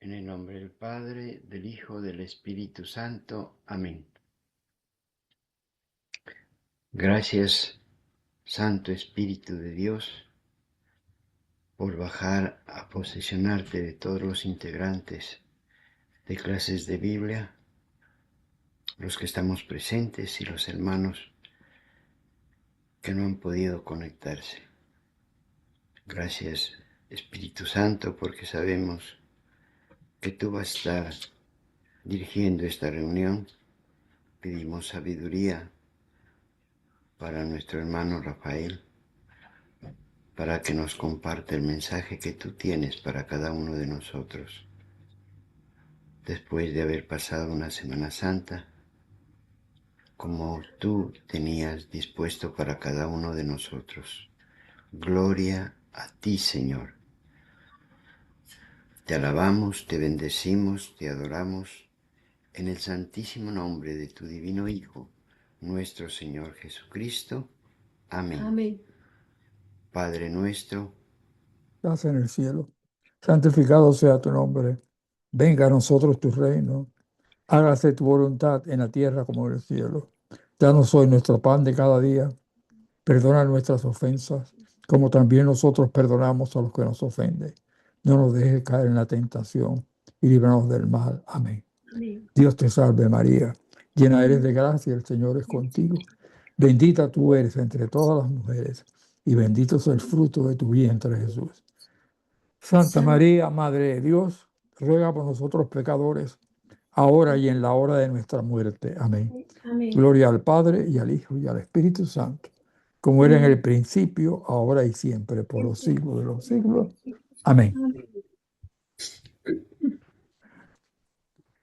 En el nombre del Padre, del Hijo, del Espíritu Santo. Amén. Gracias, Santo Espíritu de Dios, por bajar a posesionarte de todos los integrantes de clases de Biblia, los que estamos presentes y los hermanos que no han podido conectarse. Gracias, Espíritu Santo, porque sabemos que tú vas a estar dirigiendo esta reunión. Pedimos sabiduría para nuestro hermano Rafael, para que nos comparte el mensaje que tú tienes para cada uno de nosotros. Después de haber pasado una Semana Santa, como tú tenías dispuesto para cada uno de nosotros. Gloria a ti, Señor. Te alabamos, te bendecimos, te adoramos, en el santísimo nombre de tu divino Hijo, nuestro Señor Jesucristo. Amén. Amén. Padre nuestro, Estás en el cielo, santificado sea tu nombre. Venga a nosotros tu reino. Hágase tu voluntad en la tierra como en el cielo. Danos hoy nuestro pan de cada día. Perdona nuestras ofensas, como también nosotros perdonamos a los que nos ofenden. No nos dejes caer en la tentación y líbranos del mal. Amén. Amén. Dios te salve María, llena eres de gracia, el Señor es contigo. Bendita tú eres entre todas las mujeres, y bendito es el fruto de tu vientre, Jesús. Santa María, Madre de Dios, ruega por nosotros pecadores, ahora y en la hora de nuestra muerte. Amén. Amén. Gloria al Padre, y al Hijo, y al Espíritu Santo, como era en el principio, ahora y siempre, por los siglos de los siglos. Amén.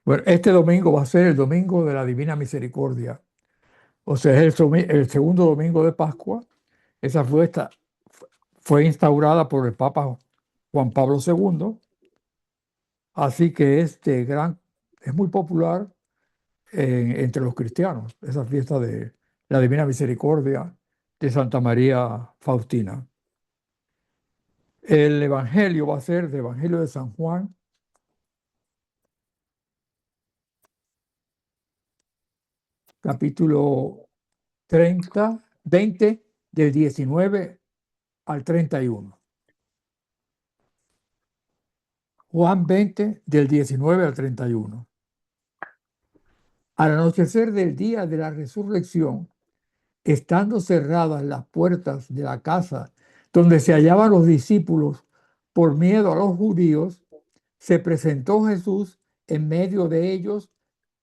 Bueno, este domingo va a ser el domingo de la Divina Misericordia. O sea, es el segundo domingo de Pascua. Esa fiesta fue instaurada por el Papa Juan Pablo II. Así que es muy popular entre los cristianos, esa fiesta de la Divina Misericordia de Santa María Faustina. El Evangelio va a ser del Evangelio de San Juan, capítulo 20, del 19 al 31. Juan 20, del 19 al 31. Al anochecer del día de la resurrección, estando cerradas las puertas de la casa donde se hallaban los discípulos por miedo a los judíos, se presentó Jesús en medio de ellos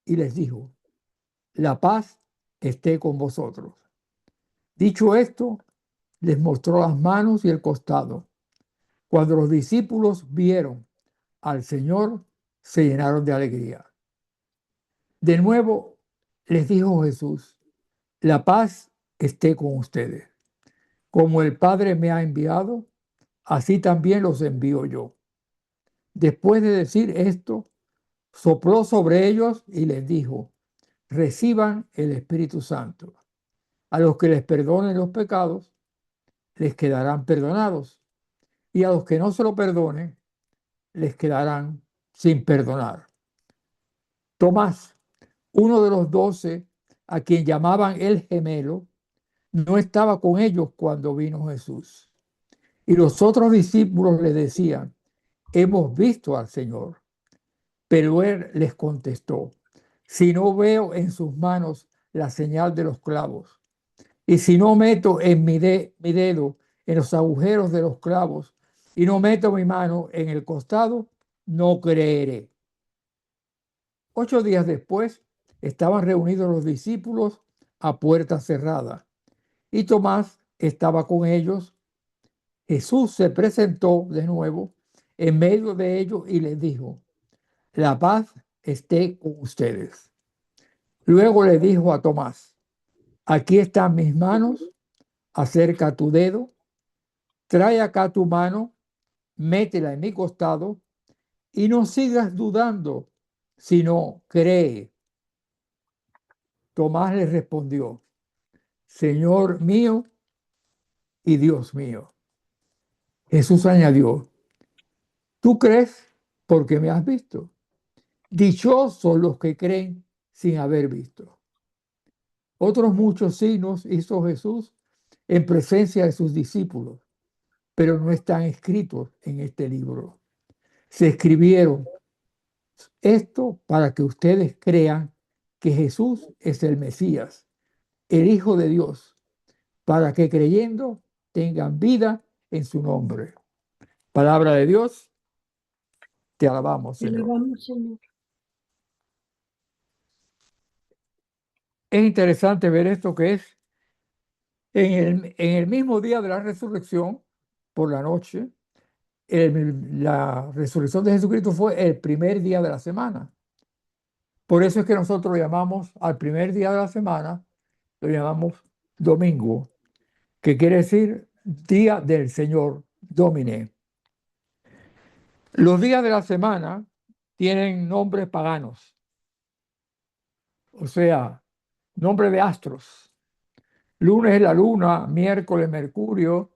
y les dijo: la paz esté con vosotros. Dicho esto, les mostró las manos y el costado. Cuando los discípulos vieron al Señor, se llenaron de alegría. De nuevo les dijo Jesús: la paz esté con ustedes. Como el Padre me ha enviado, así también los envío yo. Después de decir esto, sopló sobre ellos y les dijo: reciban el Espíritu Santo. A los que les perdonen los pecados, les quedarán perdonados, y a los que no se lo perdonen, les quedarán sin perdonar. Tomás, uno de los 12, a quien llamaban el gemelo, no estaba con ellos cuando vino Jesús. Y los otros discípulos le decían: hemos visto al Señor. Pero él les contestó: si no veo en sus manos la señal de los clavos, y si no meto mi dedo en los agujeros de los clavos, y no meto mi mano en el costado, no creeré. 8 días después, estaban reunidos los discípulos a puerta cerrada, y Tomás estaba con ellos. Jesús se presentó de nuevo en medio de ellos y les dijo: la paz esté con ustedes. Luego le dijo a Tomás: aquí están mis manos, acerca tu dedo, trae acá tu mano, métela en mi costado y no sigas dudando, sino cree. Tomás le respondió: Señor mío y Dios mío. Jesús añadió: ¿tú crees porque me has visto. Dichosos los que creen sin haber visto. Otros muchos signos hizo Jesús en presencia de sus discípulos, pero no están escritos en este libro. Se escribieron esto para que ustedes crean que Jesús es el Mesías, el Hijo de Dios, para que creyendo tengan vida en su nombre. Palabra de Dios, te alabamos, Te Señor. alabamos, Señor. Es interesante ver esto que es en el mismo día de la resurrección, por la noche. La resurrección de Jesucristo fue el primer día de la semana. Por eso es que nosotros lo llamamos al primer día de la semana, lo llamamos domingo, que quiere decir día del Señor, Domine. Los días de la semana tienen nombres paganos, o sea, nombre de astros. Lunes es la luna, miércoles Mercurio,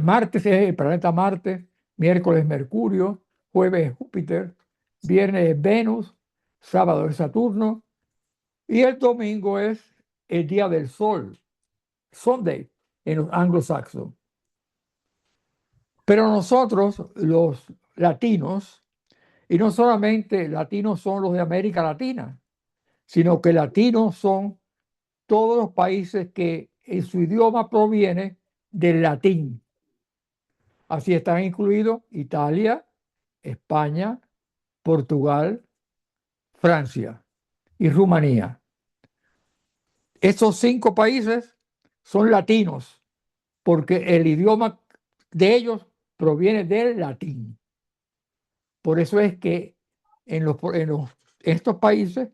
martes es el planeta Marte, miércoles Mercurio, jueves Júpiter, viernes es Venus, sábado es Saturno y el domingo es el día del sol, Sunday, en los anglosaxos. Pero nosotros, los latinos, y no solamente latinos son los de América Latina, sino que latinos son todos los países que en su idioma proviene del latín. Así están incluidos Italia, España, Portugal, Francia y Rumanía. Estos 5 países son latinos porque el idioma de ellos proviene del latín. Por eso es que en estos países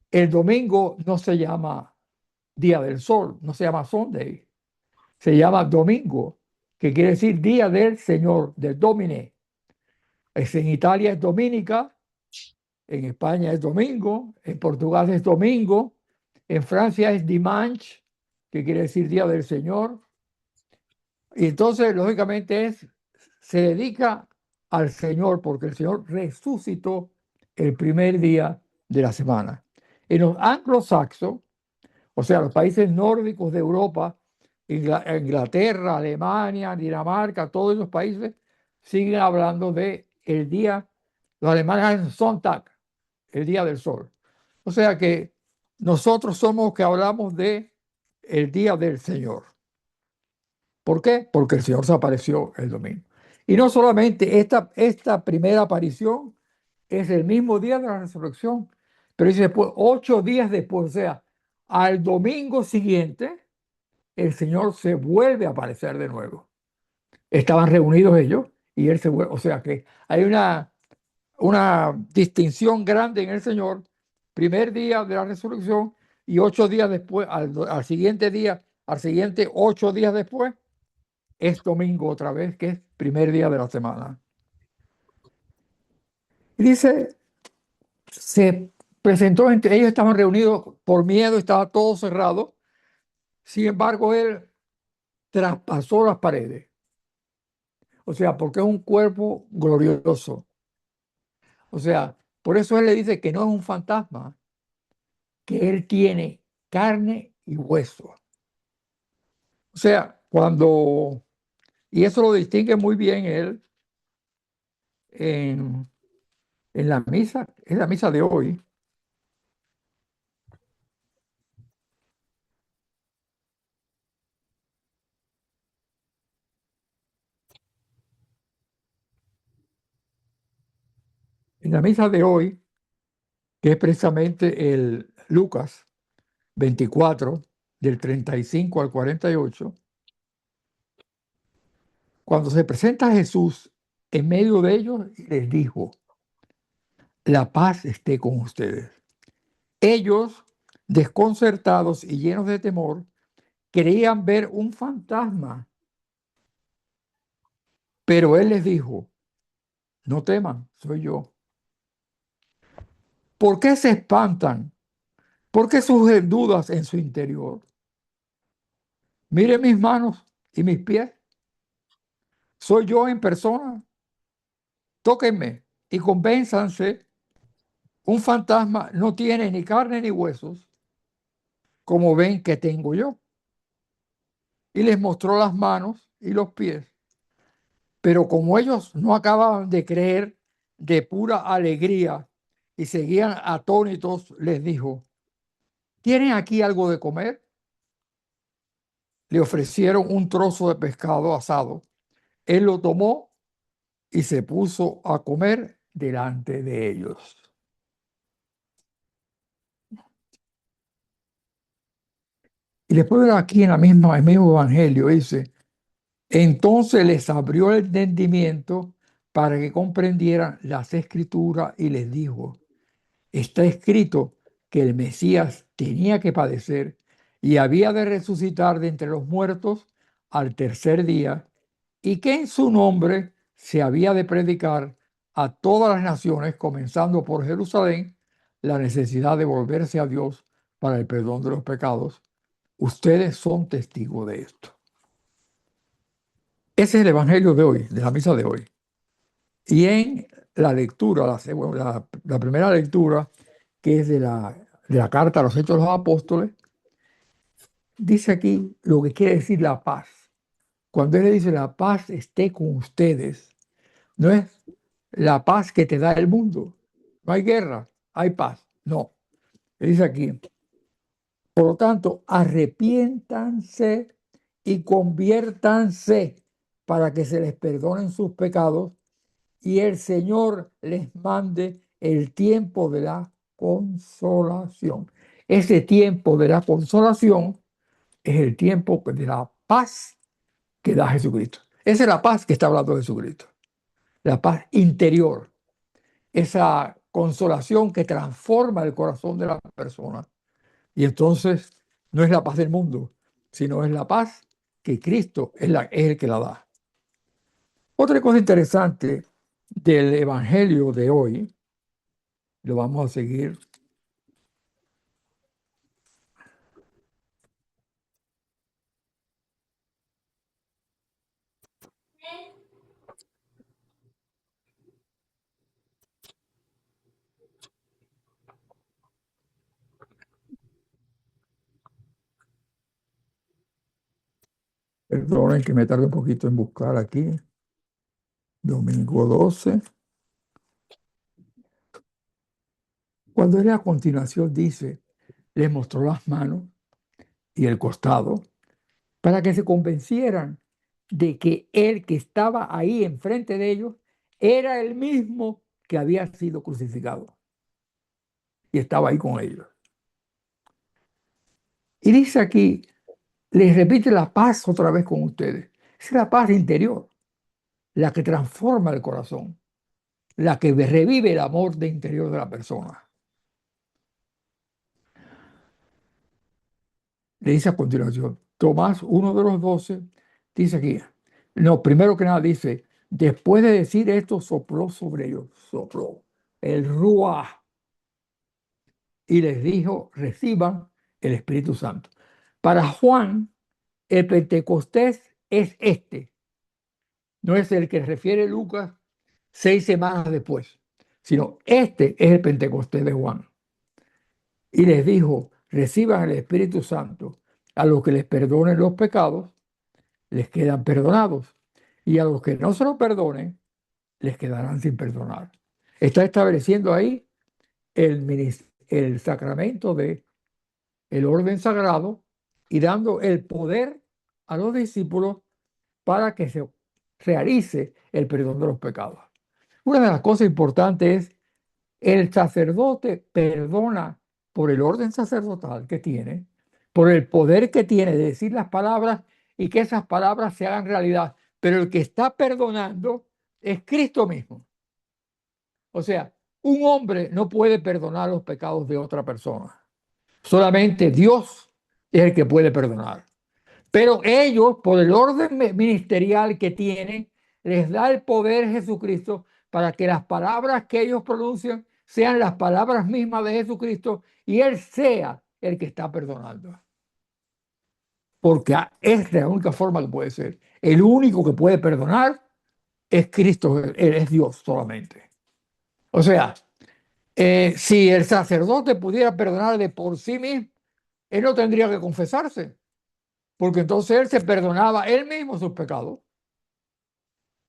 el domingo no se llama Día del Sol, no se llama Sunday, se llama domingo, que quiere decir Día del Señor, del Domine. En Italia es Dominica, en España es domingo, en Portugal es domingo, en Francia es Dimanche, que quiere decir Día del Señor. Y entonces, lógicamente, se dedica al Señor porque el Señor resucitó el primer día de la semana. En los anglosaxos, o sea, los países nórdicos de Europa, Inglaterra, Alemania, Dinamarca, todos esos países siguen hablando de el día, los alemanes dicen Sonntag, el día del sol. O sea que nosotros somos los que hablamos de el día del Señor. ¿Por qué? Porque el Señor se apareció el domingo. Y no solamente esta primera aparición es el mismo día de la resurrección, pero dice después, 8 días después, o sea, al domingo siguiente, el Señor se vuelve a aparecer de nuevo. Estaban reunidos ellos y él se vuelve, o sea que hay una distinción grande en el Señor, primer día de la resurrección y 8 días después, al siguiente día, al siguiente 8 días después, es domingo otra vez, que es primer día de la semana. Y dice, se presentó, ellos estaban reunidos por miedo, estaba todo cerrado. Sin embargo, él traspasó las paredes. O sea, porque es un cuerpo glorioso. O sea, por eso él le dice que no es un fantasma, que él tiene carne y hueso. O sea, y eso lo distingue muy bien él en la misa, es la misa de hoy. En la misa de hoy, que es precisamente el Lucas 24, del 35 al 48, cuando se presenta Jesús en medio de ellos, les dijo, la paz esté con ustedes. Ellos, desconcertados y llenos de temor, creían ver un fantasma, pero él les dijo, no teman, soy yo. ¿Por qué se espantan? ¿Por qué surgen dudas en su interior? Miren mis manos y mis pies. soy yo en persona. Tóquenme y convénzanse, un fantasma no tiene ni carne ni huesos, como ven que tengo yo. Y les mostró las manos y los pies. Pero como ellos no acababan de creer, de pura alegría, y seguían atónitos, les dijo, ¿tienen aquí algo de comer? Le ofrecieron un trozo de pescado asado. Él lo tomó y se puso a comer delante de ellos. Y después aquí en el mismo evangelio dice, entonces les abrió el entendimiento para que comprendieran las escrituras y les dijo, está escrito que el Mesías tenía que padecer y había de resucitar de entre los muertos al tercer día y que en su nombre se había de predicar a todas las naciones, comenzando por Jerusalén, la necesidad de volverse a Dios para el perdón de los pecados. Ustedes son testigos de esto. Ese es el evangelio de hoy, de la misa de hoy. Y en la lectura, la primera lectura, que es de la carta a los Hechos de los Apóstoles, dice aquí lo que quiere decir la paz. Cuando él le dice la paz esté con ustedes, no es la paz que te da el mundo. No hay guerra, hay paz. No. Él dice aquí, por lo tanto, arrepiéntanse y conviértanse para que se les perdonen sus pecados y el Señor les mande el tiempo de la consolación. Ese tiempo de la consolación es el tiempo de la paz que da Jesucristo. Esa es la paz que está hablando Jesucristo. La paz interior. Esa consolación que transforma el corazón de la persona. Y entonces no es la paz del mundo, sino es la paz que Cristo es el que la da. Otra cosa interesante del Evangelio de hoy, lo vamos a seguir. Perdonen que me tarde un poquito en buscar aquí. Domingo 12. Cuando él a continuación dice, les mostró las manos y el costado para que se convencieran de que el que estaba ahí enfrente de ellos era el mismo que había sido crucificado y estaba ahí con ellos. Y dice aquí, les repite la paz otra vez con ustedes. Es la paz interior, la que transforma el corazón, la que revive el amor de interior de la persona. Le dice a continuación, Tomás, uno de los 12, dice aquí, no, primero que nada dice, después de decir esto, sopló sobre ellos, sopló el Ruach y les dijo, reciban el Espíritu Santo. Para Juan, el Pentecostés es este, no es el que refiere Lucas 6 semanas después, sino este es el Pentecostés de Juan. Y les dijo, reciban el Espíritu Santo, a los que les perdonen los pecados, les quedan perdonados, y a los que no se lo perdonen, les quedarán sin perdonar. Está estableciendo ahí el sacramento de el orden sagrado y dando el poder a los discípulos para que se realice el perdón de los pecados. Una de las cosas importantes es el sacerdote perdona por el orden sacerdotal que tiene, por el poder que tiene de decir las palabras y que esas palabras se hagan realidad. Pero el que está perdonando es Cristo mismo. O sea, un hombre no puede perdonar los pecados de otra persona. Solamente Dios es el que puede perdonar. Pero ellos, por el orden ministerial que tienen, les da el poder Jesucristo para que las palabras que ellos pronuncian sean las palabras mismas de Jesucristo y Él sea el que está perdonando. Porque es la única forma que puede ser. El único que puede perdonar es Cristo, Él es Dios solamente. O sea, si el sacerdote pudiera perdonar de por sí mismo, él no tendría que confesarse, porque entonces él se perdonaba él mismo sus pecados.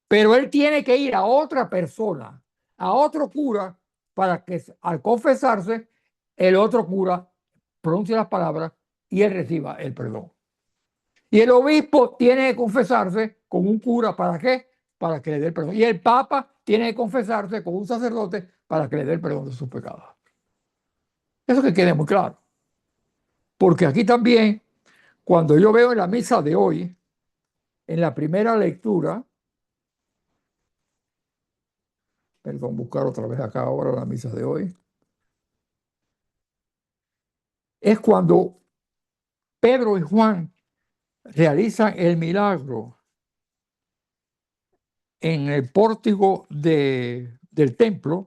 Pero él tiene que ir a otra persona, a otro cura, para que al confesarse, el otro cura pronuncie las palabras y él reciba el perdón. Y el obispo tiene que confesarse con un cura, ¿para qué? Para que le dé el perdón. Y el papa tiene que confesarse con un sacerdote para que le dé el perdón de sus pecados. Eso que quede muy claro. Porque aquí también, cuando yo veo en la misa de hoy, en la primera lectura, perdón, buscar otra vez acá ahora la misa de hoy, es cuando Pedro y Juan realizan el milagro en el pórtico del templo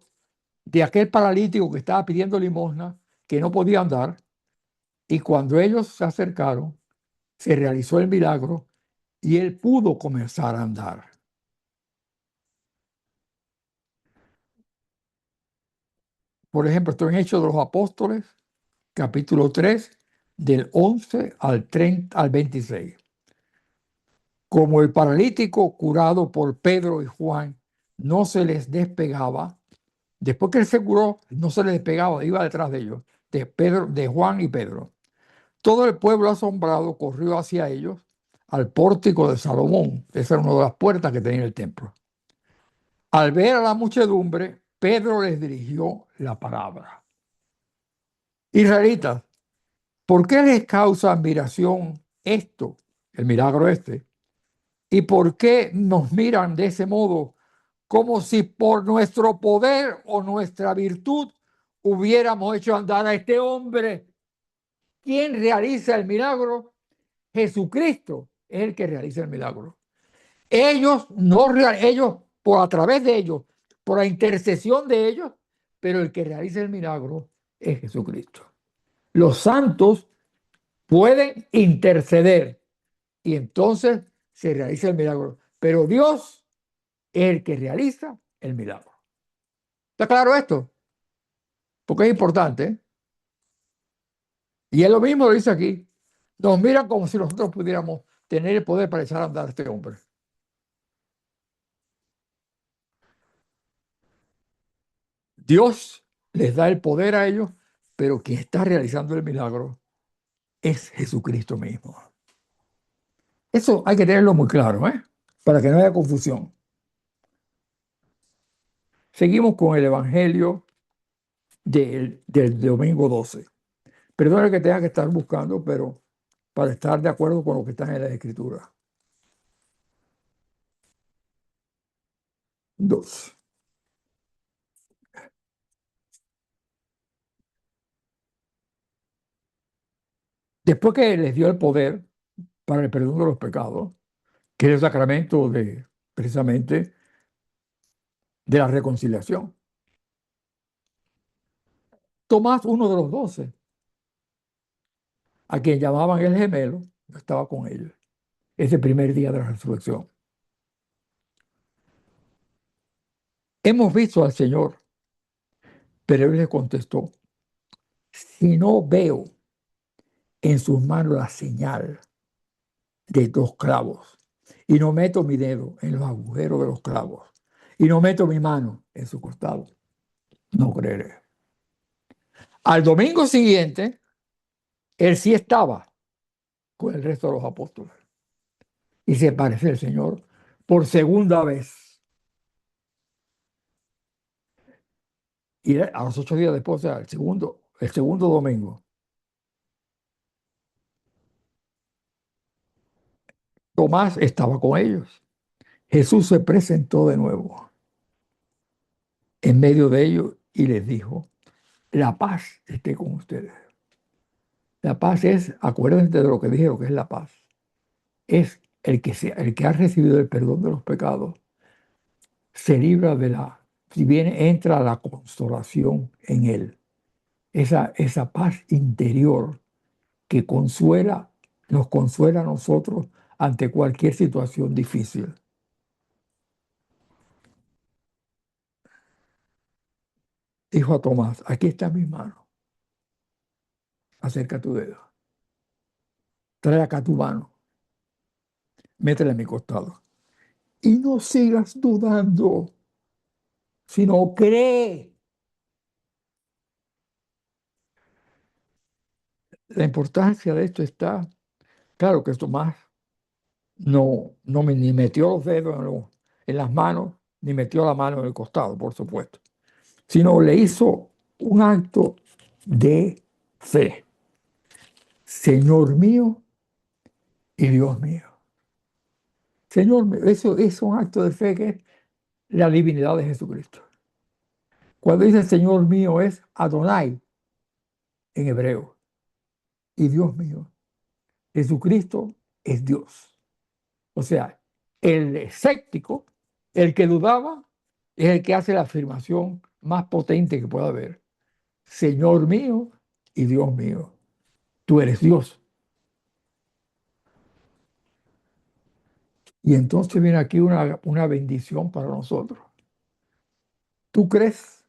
de aquel paralítico que estaba pidiendo limosna, que no podía andar, y cuando ellos se acercaron, se realizó el milagro y él pudo comenzar a andar. Por ejemplo, esto en Hechos de los Apóstoles, capítulo 3, del 11 al 26. Como el paralítico curado por Pedro y Juan no se les despegaba, después que él se curó, no se les despegaba, iba detrás de ellos, de Pedro, de Juan y Pedro. Todo el pueblo asombrado corrió hacia ellos al pórtico de Salomón. Esa era una de las puertas que tenía el templo. Al ver a la muchedumbre, Pedro les dirigió la palabra. Israelitas, ¿por qué les causa admiración esto, el milagro este? ¿Y por qué nos miran de ese modo, como si por nuestro poder o nuestra virtud hubiéramos hecho andar a este hombre? ¿Quién realiza el milagro? Jesucristo es el que realiza el milagro. Ellos no ellos por a través de ellos, por la intercesión de ellos, pero el que realiza el milagro es Jesucristo. Los santos pueden interceder y entonces se realiza el milagro, pero Dios es el que realiza el milagro. ¿Está claro esto? Porque es importante, ¿eh? Y es lo mismo lo dice aquí. Nos miran como si nosotros pudiéramos tener el poder para echar a andar a este hombre. Dios les da el poder a ellos, pero quien está realizando el milagro es Jesucristo mismo. Eso hay que tenerlo muy claro, ¿eh? Para que no haya confusión. Seguimos con el Evangelio del domingo 12. Perdona que tenga que estar buscando, pero para estar de acuerdo con lo que está en la Escritura. 2. Después que les dio el poder para el perdón de los pecados, que es el sacramento precisamente de la reconciliación. Tomás, uno de los 12, a quien llamaban el gemelo, no estaba con ellos ese primer día de la resurrección. Hemos visto al Señor, pero él le contestó, si no veo en sus manos la señal de 2 clavos y no meto mi dedo en los agujeros de los clavos y no meto mi mano en su costado, no creeré. Al domingo siguiente, él sí estaba con el resto de los apóstoles y se parece al Señor por segunda vez. Y a los 8 días después, o sea, el segundo domingo, Tomás estaba con ellos. Jesús se presentó de nuevo en medio de ellos y les dijo, la paz esté con ustedes. La paz es, acuérdense de lo que dije, lo que es la paz. Es el que ha recibido el perdón de los pecados, se libra si viene, entra a la consolación en él. Esa paz interior que nos consuela a nosotros ante cualquier situación difícil. dijo a Tomás, aquí está mi mano, acerca tu dedo, trae acá tu mano, métela en mi costado. Y no sigas dudando, sino cree. La importancia de esto está, claro que Tomás ni metió los dedos en las manos, ni metió la mano en el costado, por supuesto, sino le hizo un acto de fe. Señor mío y Dios mío. Señor mío, eso es un acto de fe que es la divinidad de Jesucristo. Cuando dice Señor mío es Adonai en hebreo y Dios mío. Jesucristo es Dios. O sea, el escéptico, el que dudaba, es el que hace la afirmación más potente que pueda haber. Señor mío y Dios mío, tú eres Dios. Y entonces viene aquí una bendición para nosotros. Tú crees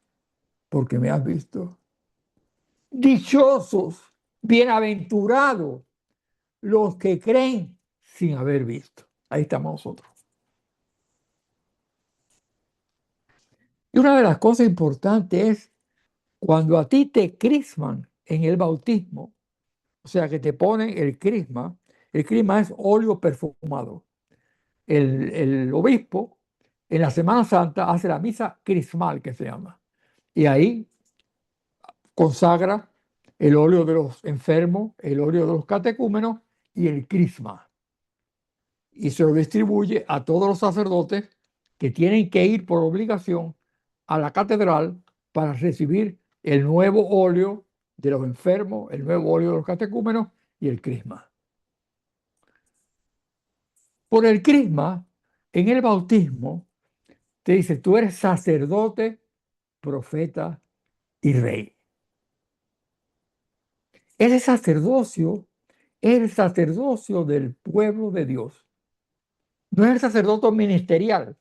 porque me has visto. Dichosos, bienaventurados los que creen sin haber visto. Ahí estamos nosotros. Y una de las cosas importantes es cuando a ti te crisman en el bautismo, o sea que te ponen el crisma es óleo perfumado. El obispo en la Semana Santa hace la misa crismal que se llama. Y ahí consagra el óleo de los enfermos, el óleo de los catecúmenos y el crisma. Y se lo distribuye a todos los sacerdotes que tienen que ir por obligación a la catedral para recibir el nuevo óleo de los enfermos, el nuevo óleo de los catecúmenos y el crisma. Por el crisma, en el bautismo, te dice, tú eres sacerdote, profeta y rey. Ese sacerdocio es el sacerdocio del pueblo de Dios. No es el sacerdocio ministerial.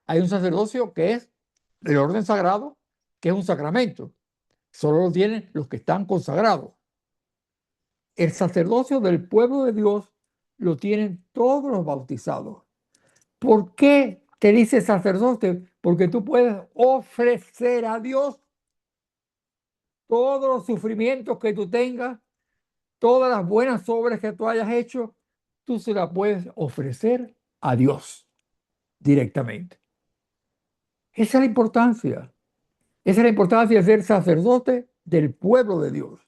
Hay un sacerdocio que es del orden sagrado, que es un sacramento. Solo lo tienen los que están consagrados. El sacerdocio del pueblo de Dios lo tienen todos los bautizados. ¿Por qué te dice sacerdote? Porque tú puedes ofrecer a Dios todos los sufrimientos que tú tengas, todas las buenas obras que tú hayas hecho, tú se las puedes ofrecer a Dios directamente. Esa es la importancia. Esa es la importancia de ser sacerdote del pueblo de Dios.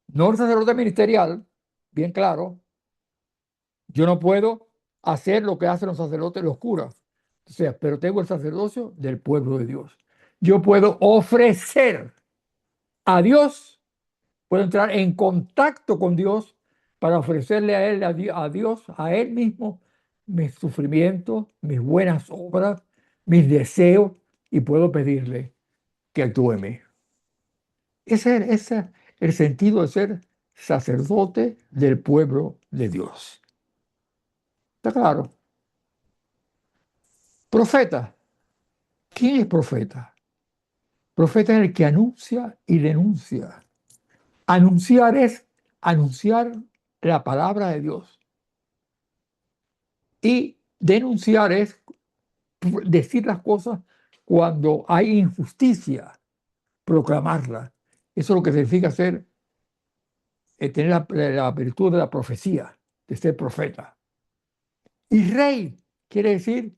No el sacerdote ministerial, bien claro. Yo no puedo hacer lo que hacen los sacerdotes, los curas. O sea, pero tengo el sacerdocio del pueblo de Dios. Yo puedo ofrecer a Dios, puedo entrar en contacto con Dios para ofrecerle a Él, a Dios, a Él mismo, mis sufrimientos, mis buenas obras, mis deseos, y puedo pedirle que actúe en mí. Ese es el sentido de ser sacerdote del pueblo de Dios. ¿Está claro? Profeta. ¿Quién es profeta? Profeta es el que anuncia y denuncia. Anunciar es anunciar la palabra de Dios. Y denunciar es decir las cosas cuando hay injusticia, proclamarla. Eso es lo que significa tener la virtud de la profecía, de ser profeta. Y rey quiere decir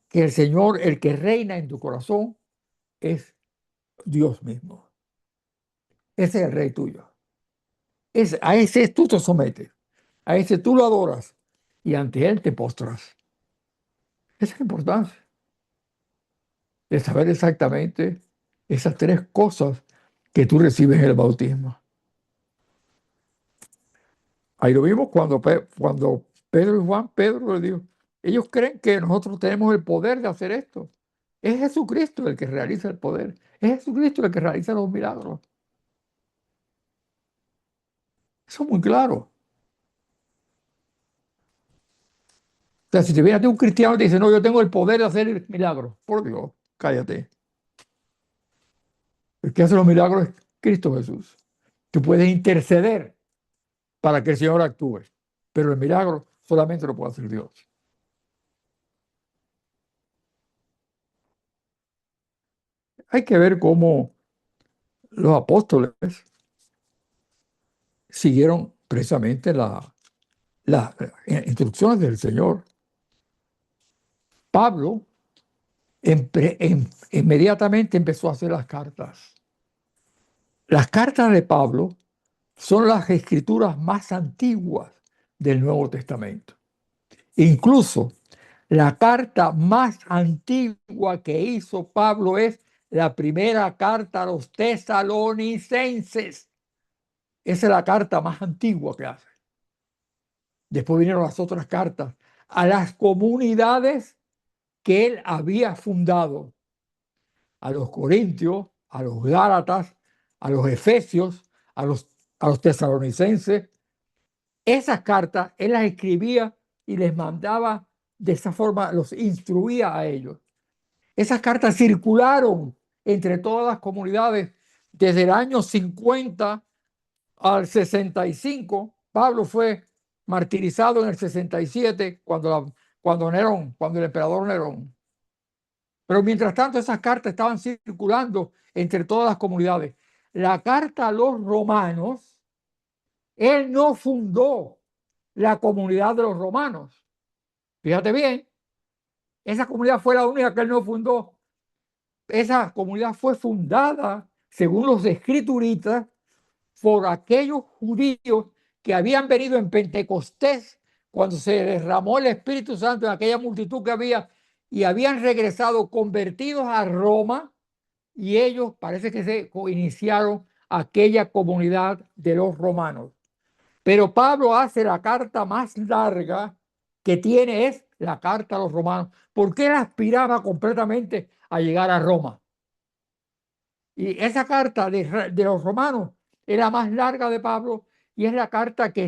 que el Señor, el que reina en tu corazón, es Dios mismo. Ese es el rey tuyo. A ese tú te sometes, a ese tú lo adoras y ante él te postras. Esa es la importancia de saber exactamente esas tres cosas que tú recibes en el bautismo. Ahí lo vimos cuando Pedro y Juan, Pedro le dijo, ellos creen que nosotros tenemos el poder de hacer esto. Es Jesucristo el que realiza el poder. Es Jesucristo el que realiza los milagros. Eso es muy claro. O sea, si te viene a ti un cristiano y te dice, no, yo tengo el poder de hacer el milagro, por Dios, cállate. El que hace los milagros es Cristo Jesús. Tú puedes interceder para que el Señor actúe, pero el milagro solamente lo puede hacer Dios. Hay que ver cómo los apóstoles siguieron precisamente las instrucciones del Señor. Pablo inmediatamente empezó a hacer las cartas. Las cartas de Pablo son las escrituras más antiguas del Nuevo Testamento. Incluso la carta más antigua que hizo Pablo es la primera carta a los tesalonicenses. Esa es la carta más antigua que hace. Después vinieron las otras cartas a las comunidades que él había fundado, a los corintios, a los gálatas, a los efesios, a los tesalonicenses. Esas cartas él las escribía y les mandaba de esa forma, los instruía a ellos. Esas cartas circularon entre todas las comunidades desde el año 50 al 65. Pablo fue martirizado en el 67 cuando el emperador Nerón. Pero mientras tanto esas cartas estaban circulando entre todas las comunidades. La carta a los romanos, él no fundó la comunidad de los romanos. Fíjate bien, esa comunidad fue la única que él no fundó. Esa comunidad fue fundada, según los escrituritas, por aquellos judíos que habían venido en Pentecostés cuando se derramó el Espíritu Santo en aquella multitud que había y habían regresado convertidos a Roma, y ellos parece que se iniciaron aquella comunidad de los romanos. Pero Pablo hace la carta más larga que tiene, es la carta a los romanos, porque él aspiraba completamente a llegar a Roma. Y esa carta de los romanos es la más larga de Pablo y es la carta que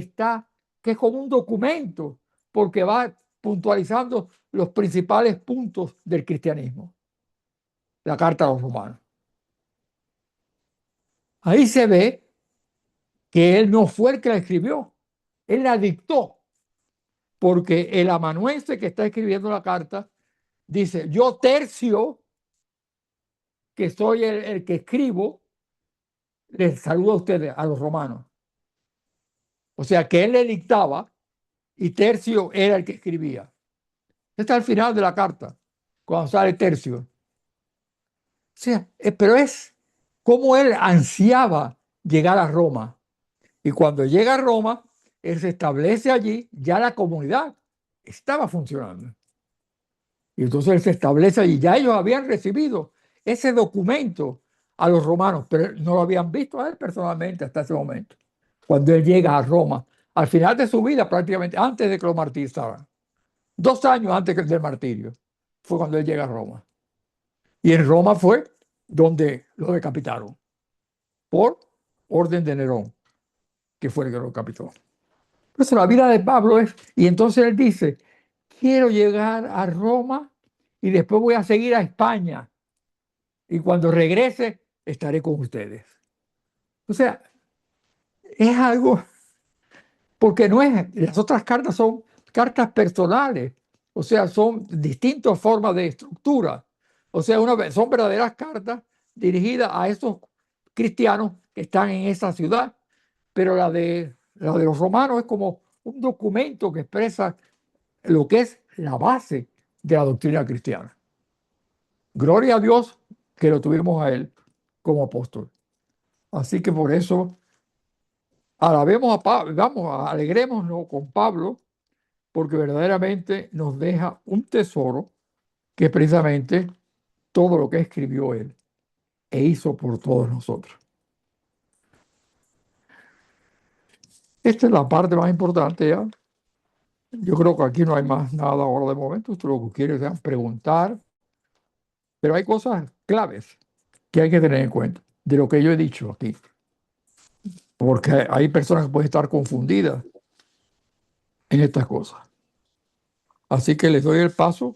es como un documento, porque va puntualizando los principales puntos del cristianismo. La carta a los romanos. Ahí se ve que él no fue el que la escribió, él la dictó, porque el amanuense que está escribiendo la carta dice: yo Tercio, que soy el que escribo, les saludo a ustedes, a los romanos. O sea que él le dictaba y Tercio era el que escribía. Está al final de la carta, cuando sale Tercio. O sea, pero es como él ansiaba llegar a Roma. Y cuando llega a Roma, él se establece allí, ya la comunidad estaba funcionando. Y entonces él se establece allí. Ya ellos habían recibido ese documento a los romanos, pero no lo habían visto a él personalmente hasta ese momento. Cuando él llega a Roma, al final de su vida, prácticamente antes de que lo martirizaran, 2 años antes del martirio, fue cuando él llega a Roma. Y en Roma fue donde lo decapitaron, por orden de Nerón, que fue el que lo decapitó. Entonces la vida de Pablo es, y entonces él dice: quiero llegar a Roma y después voy a seguir a España. Y cuando regrese, estaré con ustedes. O sea, es algo, porque no es, las otras cartas son cartas personales, o sea, son distintas formas de estructura. O sea, son verdaderas cartas dirigidas a esos cristianos que están en esa ciudad, pero la de los romanos es como un documento que expresa lo que es la base de la doctrina cristiana. Gloria a Dios que lo tuvimos a él como apóstol. Así que por eso alabemos a Pablo, alegrémonos con Pablo, porque verdaderamente nos deja un tesoro que es precisamente todo lo que escribió él e hizo por todos nosotros. Esta es la parte más importante ya. Yo creo que aquí no hay más nada ahora de momento. Esto lo que quiero es preguntar, pero hay cosas claves que hay que tener en cuenta de lo que yo he dicho aquí, porque hay personas que pueden estar confundidas en estas cosas. Así que les doy el paso.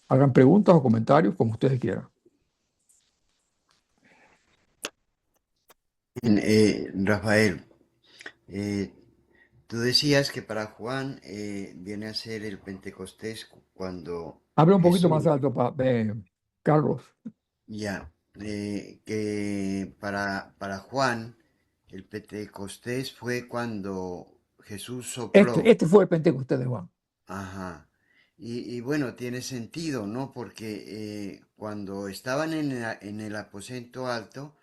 Hagan preguntas o comentarios como ustedes quieran. Rafael, eh, tú decías que para Juan viene a ser el Pentecostés cuando Habla un poquito más Jesús, alto, Carlos. ya, que para Juan el Pentecostés fue cuando Jesús sopló. Este fue el Pentecostés de Juan. Ajá. Y bueno, tiene sentido, ¿no? Porque cuando estaban en el aposento alto,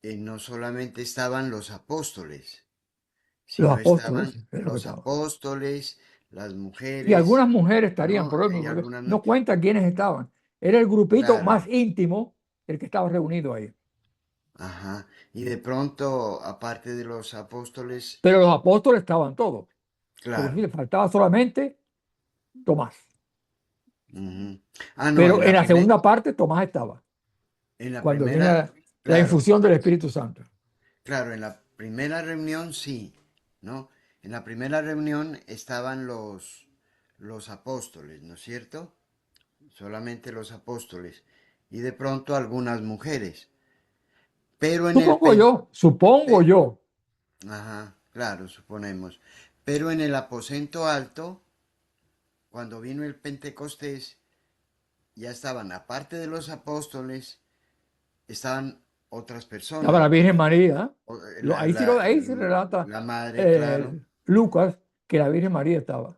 no solamente estaban los apóstoles, Los sino apóstoles, estaban es lo que los estaba. apóstoles, las Y mujeres, algunas mujeres estarían, ¿no? pero Y algunas, no cuenta quiénes estaban. Era el grupito más claro, íntimo el que estaba reunido ahí. ajá. Y de pronto, aparte de los apóstoles, Pero los apóstoles estaban todos, porque sí, claro. le faltaba solamente Tomás. Ujú. Ah, no, Pero en la segunda parte Tomás estaba, en la cuando viene primera, la claro, infusión del Espíritu Santo. claro, en la primera reunión sí, ¿no? En la primera reunión estaban los apóstoles, ¿no es cierto? Solamente los apóstoles. Y de pronto algunas mujeres. Pero en el Supongo pe- yo. ajá, claro, suponemos. Pero en el aposento alto, cuando vino el Pentecostés, ya estaban, aparte de los apóstoles, estaban otras Estaba la personas. Virgen María. La, Ahí se relata la madre, claro. Lucas que la Virgen María estaba.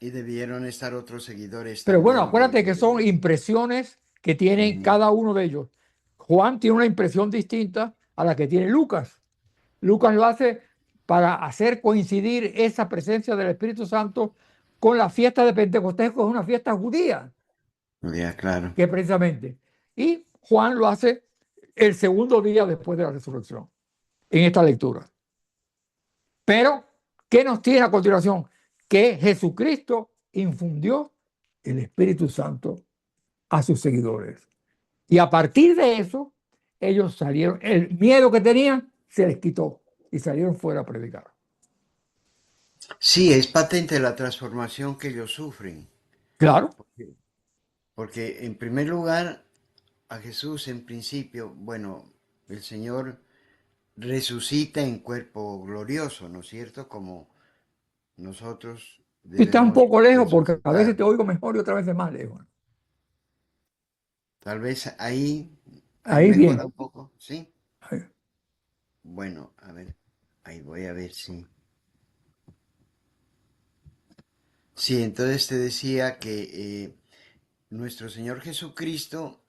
Y debieron estar otros seguidores Pero bueno, también acuérdate que son impresiones que tienen Ujú. cada uno de ellos. Juan tiene una impresión distinta a la que tiene Lucas. Lucas lo hace para hacer coincidir esa presencia del Espíritu Santo con la fiesta de Pentecostés, que es una fiesta judía, Ya, claro. que precisamente. Y Juan lo hace el segundo día después de la resurrección, en esta lectura. Pero, ¿qué nos tiene a continuación? Que Jesucristo infundió el Espíritu Santo a sus seguidores. Y a partir de eso, ellos salieron, el miedo que tenían se les quitó y salieron fuera a predicar. Sí, es patente la transformación que ellos sufren. Claro, Porque en primer lugar, a Jesús en principio, bueno, el Señor resucita en cuerpo glorioso, ¿no es cierto? Como nosotros y está un debemos poco lejos porque a veces resucitar. te oigo mejor y otra vez más lejos. Tal vez ahí Ahí mejora bien. un poco, ¿sí? Ahí. Bueno, a ver, ahí voy a ver si. Sí, entonces te decía que nuestro Señor Jesucristo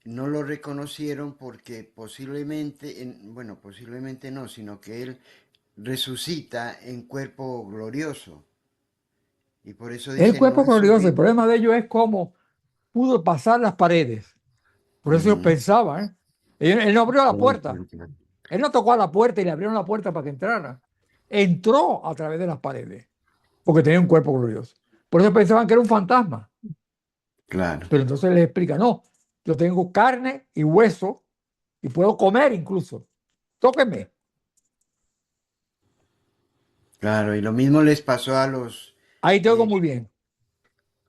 no lo reconocieron porque posiblemente, bueno, posiblemente no, sino que Él resucita en cuerpo glorioso. Y por eso El dice, no cuerpo ha glorioso, el subido. problema de ellos es cómo pudo pasar las paredes. Por eso ellos Ujú. pensaban, él no abrió la puerta, él no tocó a la puerta y le abrieron la puerta para que entrara. Entró a través de las paredes, porque tenía un cuerpo glorioso. Por eso pensaban que era un fantasma. Claro, Pero entonces les explica, no, yo tengo carne y hueso y puedo comer incluso. Tóquenme. claro. Y lo mismo les pasó a los, Ahí te oigo eh, muy bien.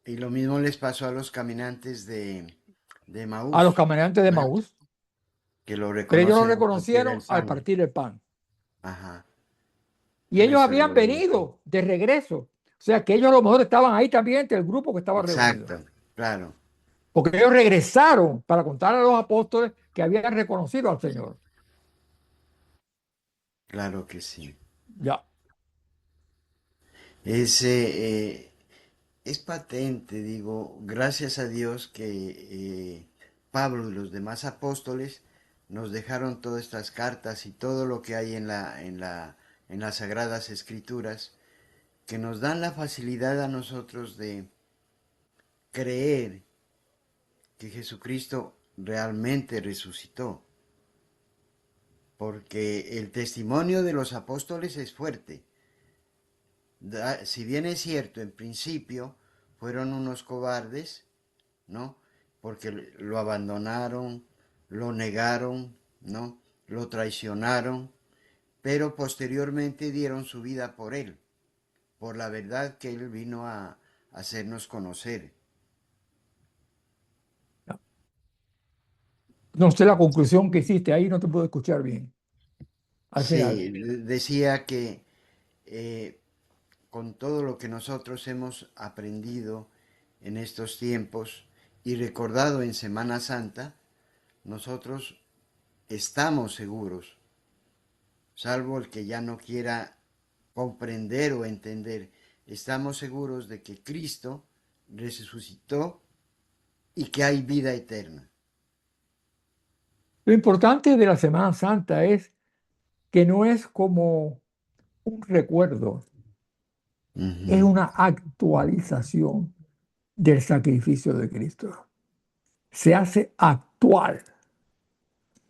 y lo mismo les pasó a los caminantes de A los Maús, caminantes de ¿no? Maús, Que lo pero ellos lo reconocen porque era el reconocieron al pan. partir el pan. Ajá. Y Él ellos les habían salió bien el pan. venido de regreso. O sea que ellos a lo mejor estaban ahí también entre el grupo que estaba reunido. Exacto, claro, Porque ellos regresaron para contar a los apóstoles que habían reconocido al Señor. claro que sí. Ya. Es patente, digo, gracias a Dios que Pablo y los demás apóstoles nos dejaron todas estas cartas y todo lo que hay en las Sagradas Escrituras, que nos dan la facilidad a nosotros de creer que Jesucristo realmente resucitó, porque el testimonio de los apóstoles es fuerte. Si bien es cierto, en principio fueron unos cobardes, ¿no? Porque lo abandonaron, lo negaron, ¿no? Lo traicionaron, pero posteriormente dieron su vida por él, por la verdad que él vino a hacernos conocer. Ya. No sé la conclusión que hiciste ahí, no te puedo escuchar bien. al final. Sí, decía que eh, con todo lo que nosotros hemos aprendido en estos tiempos y recordado en Semana Santa, nosotros estamos seguros, salvo el que ya no quiera comprender o entender, estamos seguros de que Cristo resucitó y que hay vida eterna. Lo importante de la Semana Santa es que no es como un recuerdo, es Ujú. una actualización del sacrificio de Cristo. Se hace actual.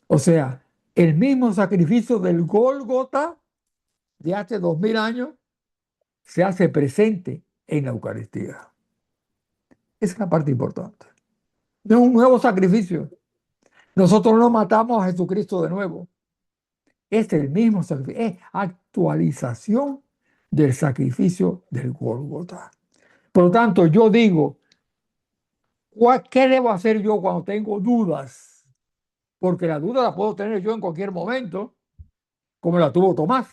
O sea, el mismo sacrificio del Gólgota de hace 2000 años se hace presente en la Eucaristía. Esa es la parte importante. No es un nuevo sacrificio. Nosotros no matamos a Jesucristo de nuevo. Es el mismo sacrificio. Es actualización del sacrificio del Gólgota. Por lo tanto, yo digo, ¿qué debo hacer yo cuando tengo dudas? Porque la duda la puedo tener yo en cualquier momento, como la tuvo Tomás.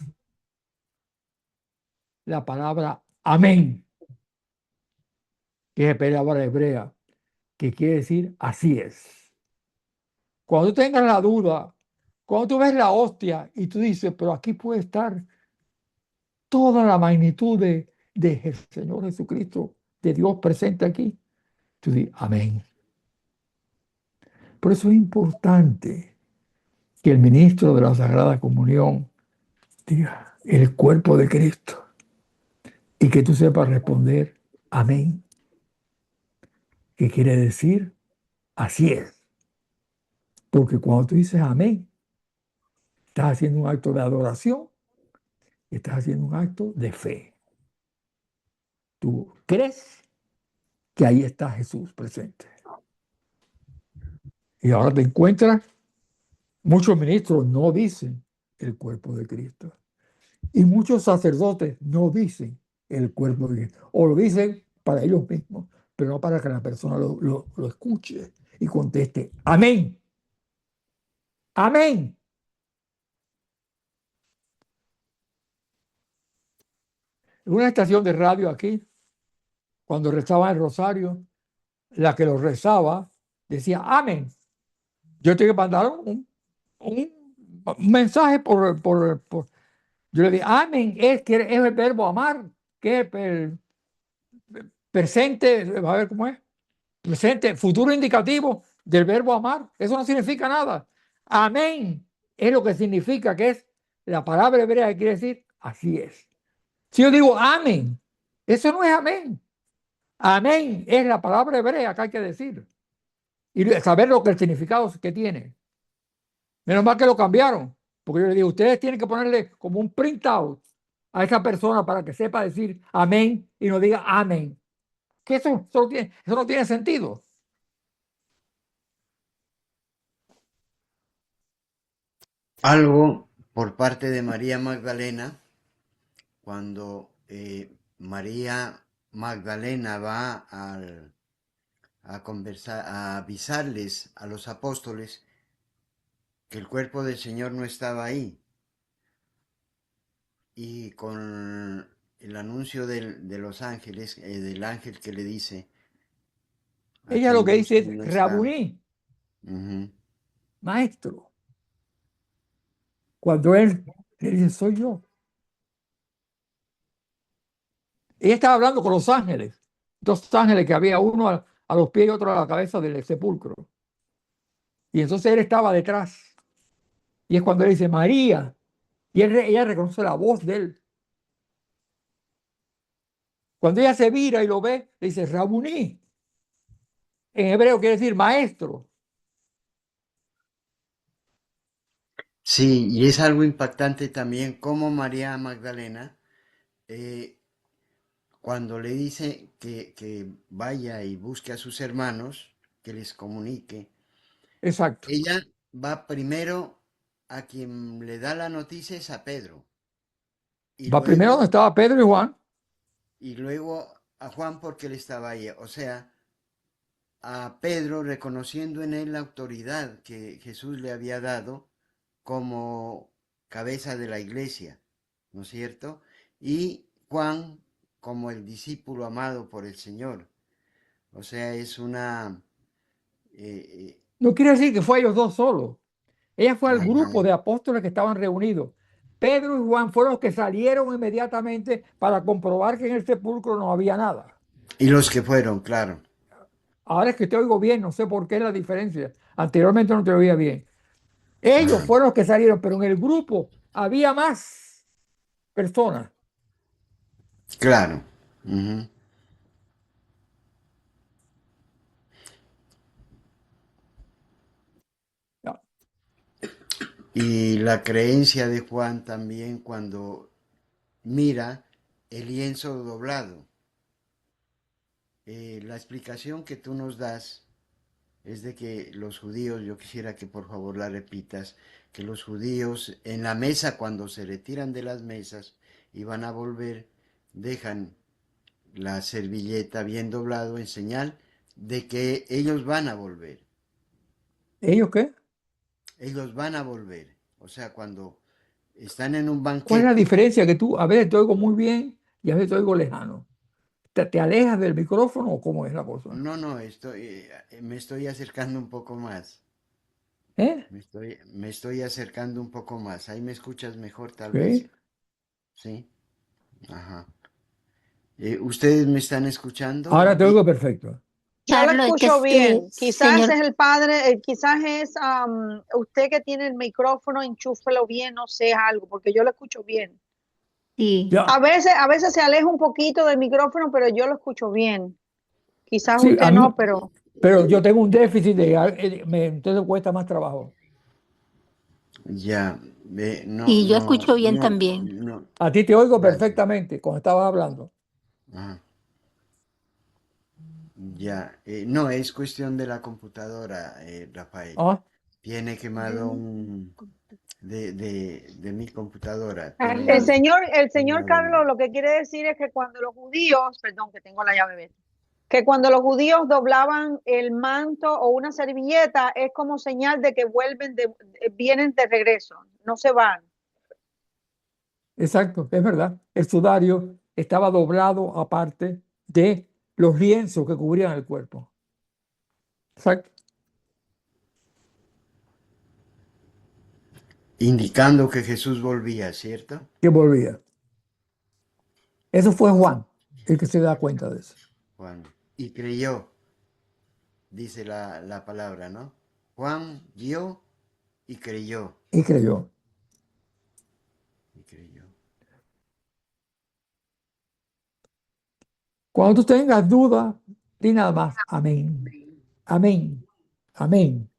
La palabra amén, que es palabra hebrea, que quiere decir así es. Cuando tú tengas la duda, cuando tú ves la hostia y tú dices, pero aquí puede estar toda la magnitud de Señor Jesucristo, de Dios presente aquí, tú dices, amén. Por eso es importante que el ministro de la Sagrada Comunión diga el cuerpo de Cristo y que tú sepas responder amén, que quiere decir así es. Porque cuando tú dices amén, estás haciendo un acto de adoración y estás haciendo un acto de fe. Tú crees que ahí está Jesús presente. Y ahora te encuentras, muchos ministros no dicen el cuerpo de Cristo. Y muchos sacerdotes no dicen el cuerpo de Cristo. O lo dicen para ellos mismos, pero no para que la persona lo escuche y conteste, amén, amén. En una estación de radio aquí, cuando rezaba el rosario, la que lo rezaba decía, amén. Yo tengo que mandar un mensaje yo le dije, amén es el verbo amar, que es presente, a ver cómo es, presente, futuro indicativo del verbo amar. Eso no significa nada. Amén es lo que significa, que es la palabra hebrea que quiere decir así es. Si yo digo amén, eso no es amén. Amén es la palabra hebrea que hay que decir y saber lo que el significado que tiene. Menos mal que lo cambiaron, porque yo le digo, ustedes tienen que ponerle como un printout a esa persona para que sepa decir amén y no diga amén. Que eso no tiene sentido. Algo por parte de María Magdalena, cuando María Magdalena va a conversar, a avisarles a los apóstoles que el cuerpo del Señor no estaba ahí. Y con el anuncio de los ángeles, del ángel que le dice, a Ella lo quien que dice buscan es no está. Rabuní, Ujú. maestro. Cuando él le dice, soy yo. Ella estaba hablando con los ángeles, dos ángeles que había, uno a los pies y otro a la cabeza del sepulcro. Y entonces él estaba detrás. Y es cuando él dice, María. Y ella reconoce la voz de él. Cuando ella se vira y lo ve, le dice, Rabuní. En hebreo quiere decir maestro. Sí, y es algo impactante también como María Magdalena, eh, cuando le dice que vaya y busque a sus hermanos, que les comunique, Exacto. ella va primero a quien le da la noticia es a Pedro y Va primero donde luego, estaba Pedro y Juan. y luego a Juan porque él estaba ahí. O sea, a Pedro reconociendo en él la autoridad que Jesús le había dado como cabeza de la iglesia, ¿no es cierto? Y Juan como el discípulo amado por el Señor. O sea, es una... eh, No quiere decir que fue ellos dos solos. Ella fue al ajá. grupo de apóstoles que estaban reunidos. Pedro y Juan fueron los que salieron inmediatamente para comprobar que en el sepulcro no había nada. Y los que fueron, claro. Ahora es que te oigo bien, no sé por qué es la diferencia. Anteriormente no te oía bien. Ellos Ajá. fueron los que salieron, pero en el grupo había más personas. Claro. Ujú. Ya. Y la creencia de Juan también cuando mira el lienzo doblado. La explicación que tú nos das es de que los judíos, yo quisiera que por favor la repitas, que los judíos en la mesa cuando se retiran de las mesas y van a volver, dejan la servilleta bien doblado en señal de que ellos van a volver. ¿Ellos qué? Ellos van a volver. O sea, cuando están en un ¿Cuál es la banquete. diferencia que tú a veces te oigo muy bien y a veces te oigo lejano? ¿Te alejas del micrófono o cómo es la cosa? No, no, me estoy acercando un poco más. ¿Eh? Me estoy acercando un poco más. Ahí me escuchas mejor, tal vez. Sí. Sí. Ajá. ¿Ustedes me están escuchando? Ahora te oigo perfecto. Yo lo Carlos, es que escucho bien. Quizás señor, es el padre, quizás es usted que tiene el micrófono, enchúfelo bien, no sé, algo, porque yo lo escucho bien. sí, Ya. A veces se aleja un poquito del micrófono, pero yo lo escucho bien. Quizás Sí, usted no, pero pero yo tengo un déficit entonces cuesta más trabajo. Ya. No, y yo no, escucho bien no, también. no. A ti te oigo Gracias. perfectamente cuando estabas hablando. Ajá. Ya. No, es cuestión de la computadora, Rafael. ¿Ah? Tiene quemado un... de mi computadora. el señor Quemado Carlos lo que quiere decir es que cuando los judíos, perdón, que tengo la llave, Beto, que cuando los judíos doblaban el manto o una servilleta es como señal de que vienen de regreso, no se van. Exacto, es verdad. El sudario estaba doblado aparte de los lienzos que cubrían el cuerpo. Exacto, indicando que Jesús volvía, ¿cierto? que volvía. Eso fue Juan el que se da cuenta de eso. Juan. Y creyó, dice la palabra, ¿no? Juan vio y creyó. Y creyó. Y creyó. Cuando tú tengas dudas, di nada más. Amén. Amén. Amén.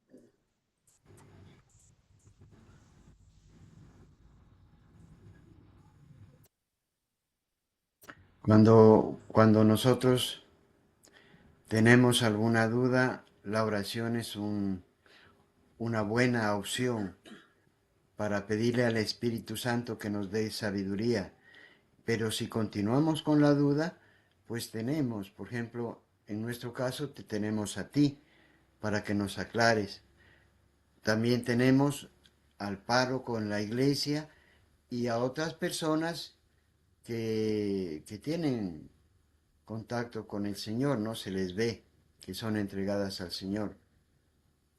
Cuando nosotros tenemos alguna duda, la oración es una buena opción para pedirle al Espíritu Santo que nos dé sabiduría. Pero si continuamos con la duda, pues tenemos, por ejemplo, en nuestro caso, te tenemos a ti para que nos aclares. También tenemos al párroco en la iglesia y a otras personas que tienen contacto con el Señor, no se les ve, que son entregadas al Señor.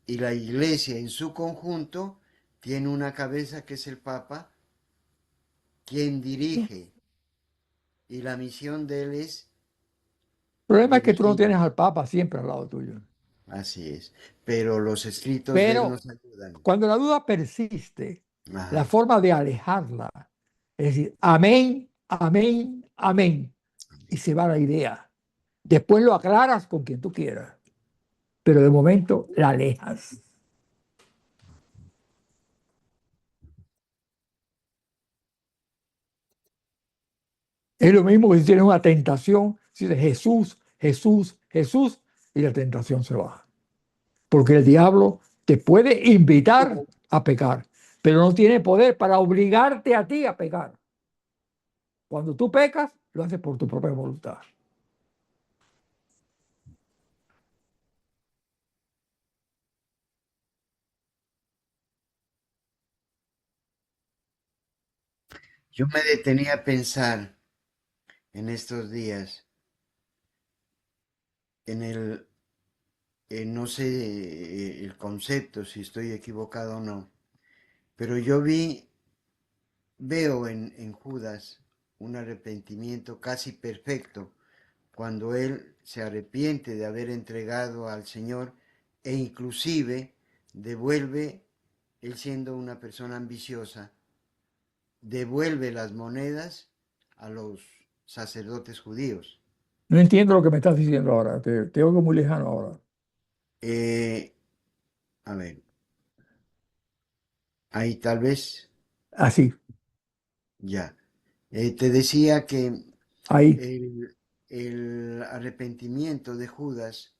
Y la iglesia en su conjunto tiene una cabeza que es el Papa, quien dirige, y la misión de él es El problema es que tú no dirigir. tienes al Papa siempre al lado tuyo. Así es. Pero los escritos de él Pero nos ayudan. cuando la duda persiste, la Ajá. forma de alejarla es decir, amén, amén, amén. Y se va la idea. Después lo aclaras con quien tú quieras, pero de momento la alejas. Es lo mismo que si tienes una tentación, si dices Jesús, Jesús, Jesús, y la tentación se va. Porque el diablo te puede invitar a pecar, pero no tiene poder para obligarte a ti a pecar. Cuando tú pecas, lo haces por tu propia voluntad. Yo me detenía a pensar en estos días en no sé el concepto, si estoy equivocado o no, pero veo en Judas un arrepentimiento casi perfecto cuando él se arrepiente de haber entregado al Señor e inclusive devuelve, él siendo una persona ambiciosa, devuelve las monedas a los sacerdotes judíos. No entiendo lo que me estás diciendo ahora. Te oigo muy lejano ahora. Eh, a ver, ahí tal vez Así, ya. Te decía que ahí. el arrepentimiento de Judas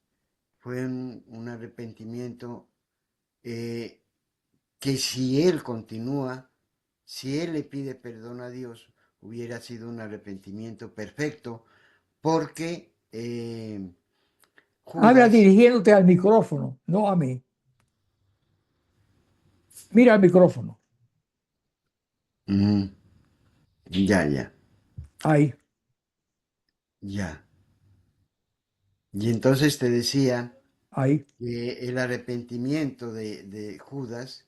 fue un arrepentimiento eh, que si él continúa, si él le pide perdón a Dios, hubiera sido un arrepentimiento perfecto, porque Habla Judas, dirigiéndote al micrófono, no a mí. Mira al micrófono. mm, ya, ya, Ahí, ya. Y entonces te decía ahí. que el arrepentimiento de Judas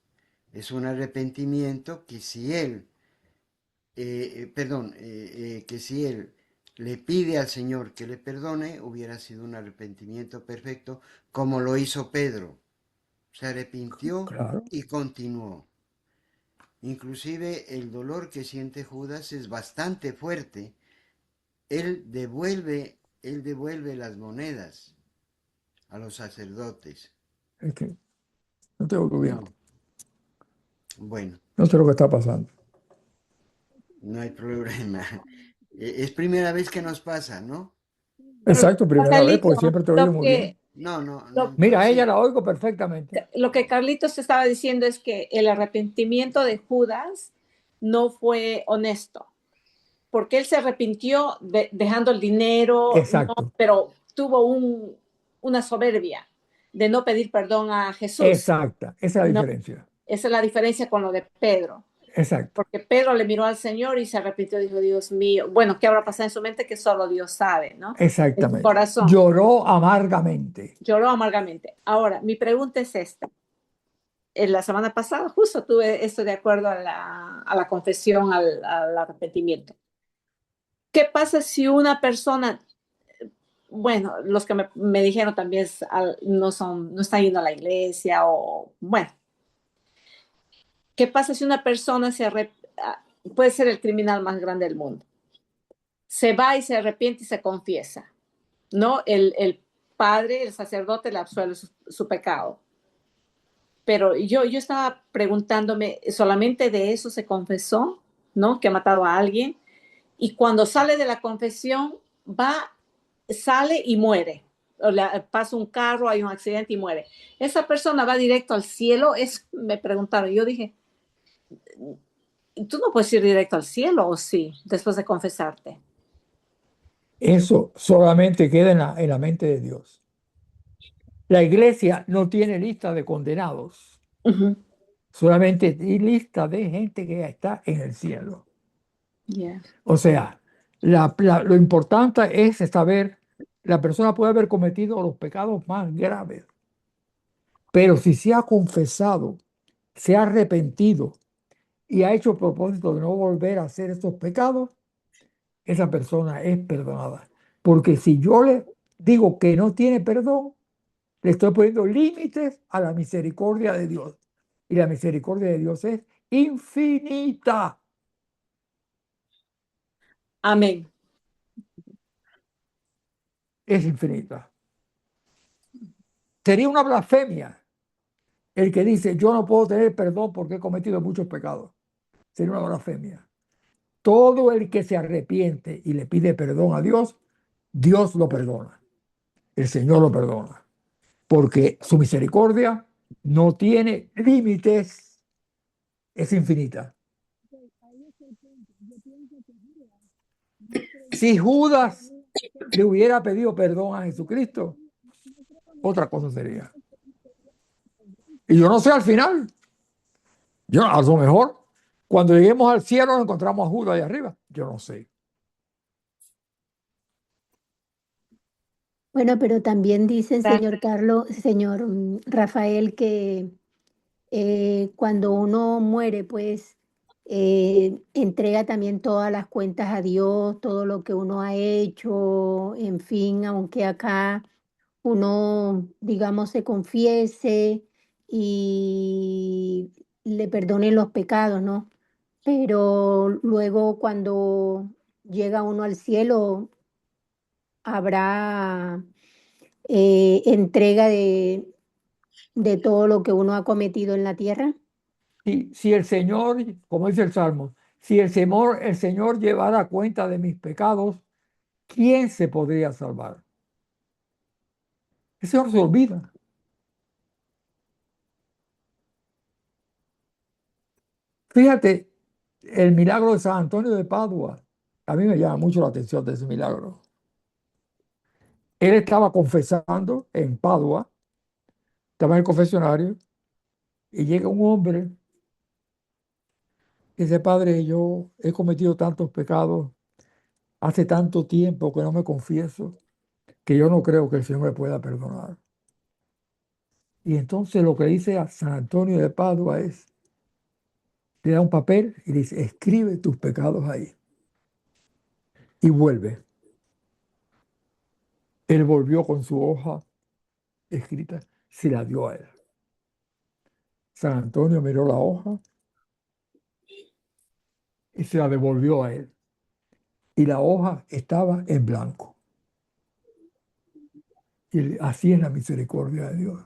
es un arrepentimiento que si él, perdón, que si él le pide al Señor que le perdone, hubiera sido un arrepentimiento perfecto, como lo hizo Pedro. Se arrepintió Claro. y continuó. Inclusive el dolor que siente Judas es bastante fuerte. Él devuelve las monedas a los sacerdotes. Es que no te oigo bien. No, bueno, No sé lo que está pasando. no hay problema. Es primera vez que nos pasa, ¿no? Pero, Exacto, primera vez, Carlito, porque siempre te he oído lo muy que, bien. No, no, no, lo, Mira, a ella sí. la oigo perfectamente. lo que Carlitos estaba diciendo es que el arrepentimiento de Judas no fue honesto, porque él se arrepintió dejando el dinero, no, Exacto, pero tuvo una soberbia de no pedir perdón a Jesús. exacta. Esa es la No, diferencia. esa es la diferencia con lo de Pedro. Exacto, Porque Pedro le miró al Señor y se arrepintió, dijo, Dios mío, bueno, ¿qué habrá pasado en su mente? Que solo Dios sabe, ¿no? En su exactamente. corazón, Lloró amargamente. lloró amargamente. Ahora, mi pregunta es esta. En la semana pasada justo tuve esto de acuerdo a la confesión, al arrepentimiento. ¿Qué pasa si una persona, bueno, los que me dijeron también no están yendo a la iglesia o, bueno, ¿qué pasa si una persona puede ser el criminal más grande del mundo? Se va y se arrepiente y se confiesa, ¿no? El padre, el sacerdote le absuelve su pecado. Pero yo estaba preguntándome, ¿solamente de eso se confesó, ¿no? Que ha matado a alguien. Y cuando sale de la confesión, sale y muere. O le pasa un carro, hay un accidente y muere. Esa persona va directo al cielo. Me preguntaron, yo dije, tú no puedes ir directo al cielo, ¿o sí? Después de confesarte. Eso solamente queda en la mente de Dios. La iglesia no tiene lista de condenados, Uh -huh. solamente tiene lista de gente que ya está en el cielo. Yeah. O sea, lo importante es saber, la persona puede haber cometido los pecados más graves, pero si se ha confesado, se ha arrepentido y ha hecho propósito de no volver a hacer estos pecados, esa persona es perdonada. Porque si yo le digo que no tiene perdón, le estoy poniendo límites a la misericordia de Dios. Y la misericordia de Dios es infinita. Amén. Es infinita. Sería una blasfemia el que dice, yo no puedo tener perdón porque he cometido muchos pecados. Sería una blasfemia. Todo el que se arrepiente y le pide perdón a Dios, Dios lo perdona. El Señor lo perdona. Porque su misericordia no tiene límites, es infinita. Si Judas le hubiera pedido perdón a Jesucristo, otra cosa sería. Y yo no sé al final, yo a lo mejor Cuando lleguemos al cielo nos encontramos a Judas ahí arriba. Yo no sé. Bueno, pero también dicen, Claro. señor Carlos, señor Rafael, que cuando uno muere, pues entrega también todas las cuentas a Dios, todo lo que uno ha hecho, en fin, aunque acá uno, digamos, se confiese y le perdone los pecados, ¿no? Pero luego cuando llega uno al cielo, habrá entrega de todo lo que uno ha cometido en la tierra. Si el Señor, como dice el Salmo, si el Señor llevara cuenta de mis pecados, ¿quién se podría salvar? El Señor se olvida. Fíjate, el milagro de San Antonio de Padua, a mí me llama mucho la atención de ese milagro. Él estaba confesando en Padua, estaba en el confesionario, y llega un hombre y dice, Padre, yo he cometido tantos pecados hace tanto tiempo que no me confieso, que yo no creo que el Señor me pueda perdonar. Y entonces lo que dice a San Antonio de Padua es, le da un papel y dice, escribe tus pecados ahí. Y vuelve. Él volvió con su hoja escrita, se la dio a él. San Antonio miró la hoja y se la devolvió a él. Y la hoja estaba en blanco. Y así es la misericordia de Dios.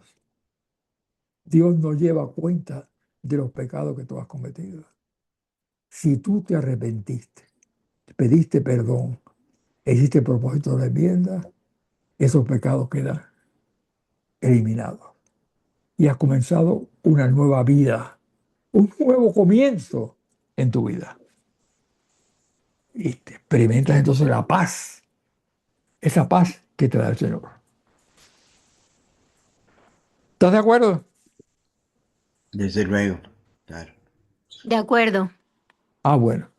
Dios no lleva cuenta de los pecados que tú has cometido. Si tú te arrepentiste, pediste perdón, hiciste propósito de enmienda, esos pecados quedan eliminados. Y has comenzado una nueva vida, un nuevo comienzo en tu vida. Y te experimentas entonces la paz, esa paz que te da el Señor. ¿Estás de acuerdo? Desde luego, claro. De acuerdo. Ah, bueno,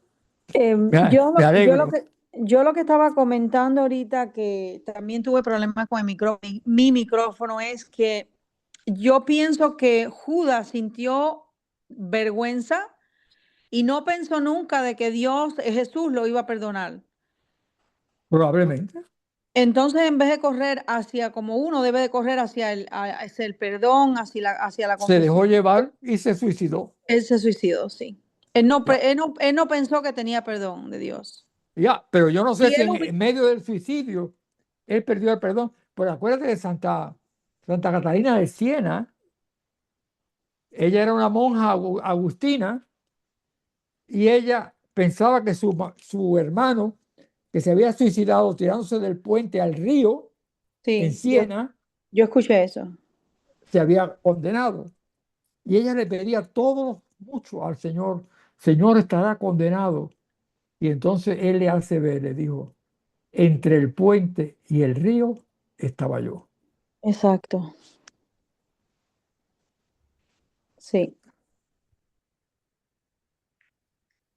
Em, me, yo, me lo- yo lo alegro. que, yo lo que estaba comentando ahorita, que también tuve problemas con el micrófono, mi micrófono, es que yo pienso que Judas sintió vergüenza y no pensó nunca de que Dios, Jesús, lo iba a perdonar. Probablemente Entonces, en vez de correr hacia, como uno debe de correr hacia el perdón, hacia la se dejó confesión, llevar y se suicidó. él se suicidó, sí. Ya, Él no pensó que tenía perdón de Dios. ya, pero yo no sé Si si él en medio del suicidio él perdió el perdón. Pero acuérdate de Santa Catalina de Siena. Ella era una monja agustina y ella pensaba que su hermano, que se había suicidado tirándose del puente al río en Sí, Siena, yo escuché eso. se había condenado. Y ella le pedía todo mucho al Señor, Señor estará condenado. Y entonces él le hace ver, le dijo, entre el puente y el río estaba yo. Exacto. Sí.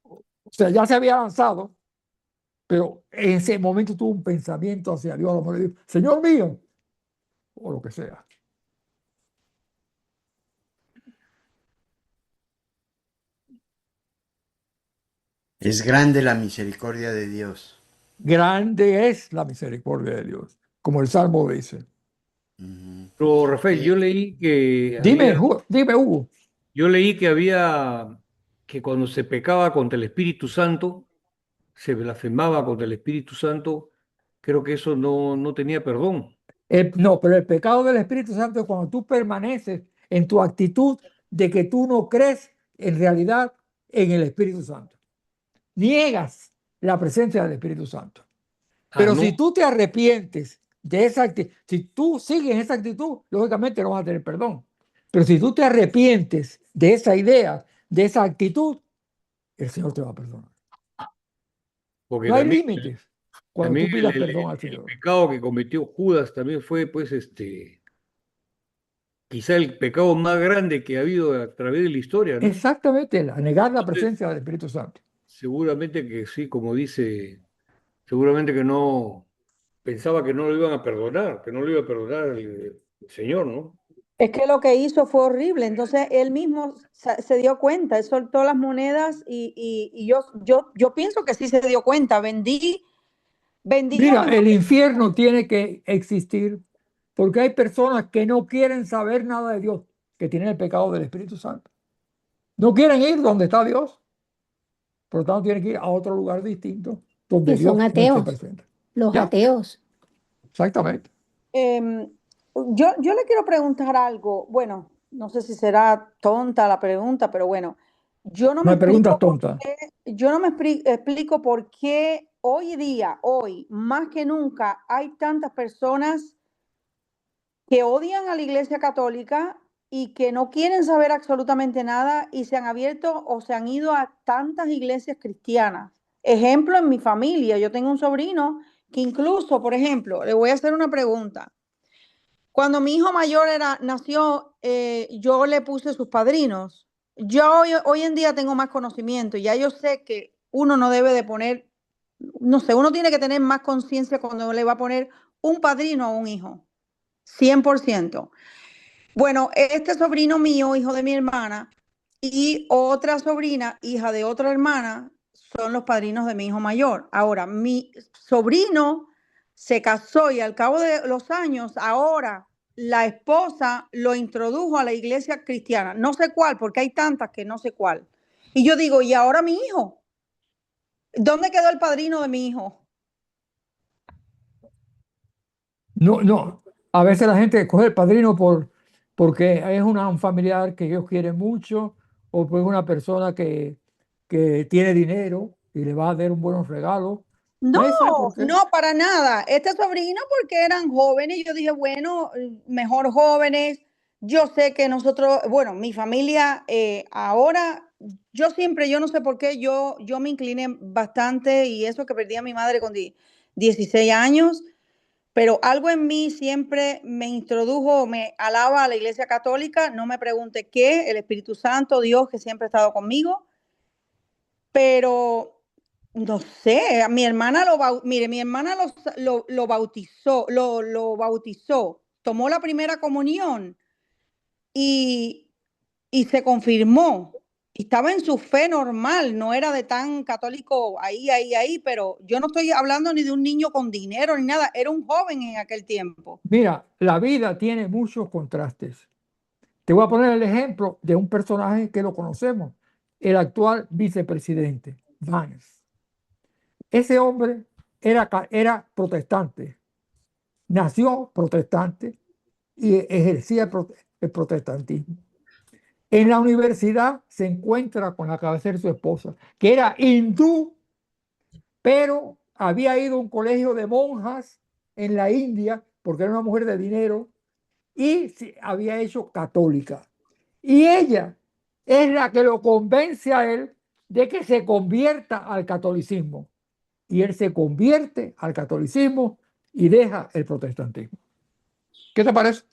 O sea, ya se había lanzado, pero en ese momento tuvo un pensamiento hacia Dios, a lo mejor le dijo, Señor mío, o lo que sea. Es grande la misericordia de Dios. Grande es la misericordia de Dios, como el Salmo dice. Ujú. Pero Rafael, Eh, Dime, Hugo. yo leí que había, que cuando se pecaba contra el Espíritu Santo, se blasfemaba contra el Espíritu Santo, creo que eso no tenía perdón. No, pero el pecado del Espíritu Santo es cuando tú permaneces en tu actitud de que tú no crees en realidad en el Espíritu Santo. Niegas la presencia del Espíritu Santo. Ah, Pero no, si tú te arrepientes de esa actitud, si tú sigues esa actitud, lógicamente no vas a tener perdón. Pero si tú te arrepientes de esa idea, de esa actitud, el Señor te va a perdonar. porque No hay también, límites cuando también tú pidas perdón al el Señor. pecado que cometió Judas también fue, pues, quizá el pecado más grande que ha habido a través de la historia, ¿no? Exactamente, negar la Entonces, presencia del Espíritu Santo. seguramente que sí, como dice, seguramente que no pensaba que no lo iban a perdonar, que no lo iba a perdonar el Señor, ¿no? Es que lo que hizo fue horrible. Entonces él mismo se dio cuenta, él soltó las monedas y yo pienso que sí se dio cuenta. Vendí lo Mira, mejor. el infierno tiene que existir porque hay personas que no quieren saber nada de Dios, que tienen el pecado del Espíritu Santo. No quieren ir donde está Dios, por lo tanto tienen que ir a otro lugar distinto donde que son Dios no esté ateos, presente. los ¿Ya? ateos. Exactamente. Em, yo le quiero preguntar algo. Bueno, no sé si será tonta la pregunta, pero bueno, yo no No me hay preguntas explico por tontas. qué, yo no me explico por qué hoy día, hoy, más que nunca, hay tantas personas que odian a la Iglesia Católica y que no quieren saber absolutamente nada y se han abierto o se han ido a tantas iglesias cristianas. Ejemplo, en mi familia, yo tengo un sobrino que incluso, por ejemplo, le voy a hacer una pregunta. Cuando mi hijo mayor nació, yo le puse sus padrinos. Yo hoy en día tengo más conocimiento y ya yo sé que uno no debe de poner, no sé, uno tiene que tener más conciencia cuando le va a poner un padrino a un hijo. 100%. Bueno, este sobrino mío, hijo de mi hermana, y otra sobrina, hija de otra hermana, son los padrinos de mi hijo mayor. Ahora, mi sobrino se casó y al cabo de los años, ahora la esposa lo introdujo a la iglesia cristiana. No sé cuál, porque hay tantas que no sé cuál. Y yo digo, ¿y ahora mi hijo? ¿Dónde quedó el padrino de mi hijo? No, no. A veces la gente coge el padrino porque es un familiar que ellos quieren mucho o pues una persona que tiene dinero y le va a dar un buen regalo. No, Nadie sabe por qué. no, para nada. Este sobrino, porque eran jóvenes, yo dije, bueno, mejor jóvenes. Yo sé que nosotros, bueno, mi familia ahora, yo siempre, yo no sé por qué, yo me incliné bastante y eso que perdí a mi madre con 16 años, pero algo en mí siempre me introdujo, me alaba a la Iglesia Católica, no me pregunte qué, el Espíritu Santo, Dios que siempre ha estado conmigo, pero no sé, mi hermana mire, mi hermana lo bautizó, lo bautizó, tomó la primera comunión y, y se confirmó. Estaba en su fe normal, no era de tan católico ahí, pero yo no estoy hablando ni de un niño con dinero ni nada, era un joven en aquel tiempo. Mira, la vida tiene muchos contrastes. Te voy a poner el ejemplo de un personaje que lo conocemos, el actual vicepresidente, Vance. Ese hombre era protestante, nació protestante y ejercía el protestantismo. En la universidad se encuentra con la cabecera de su esposa, que era hindú, pero había ido a un colegio de monjas en la India, porque era una mujer de dinero, y se había hecho católica. Y ella es la que lo convence a él de que se convierta al catolicismo. Y él se convierte al catolicismo y deja el protestantismo. ¿Qué te parece?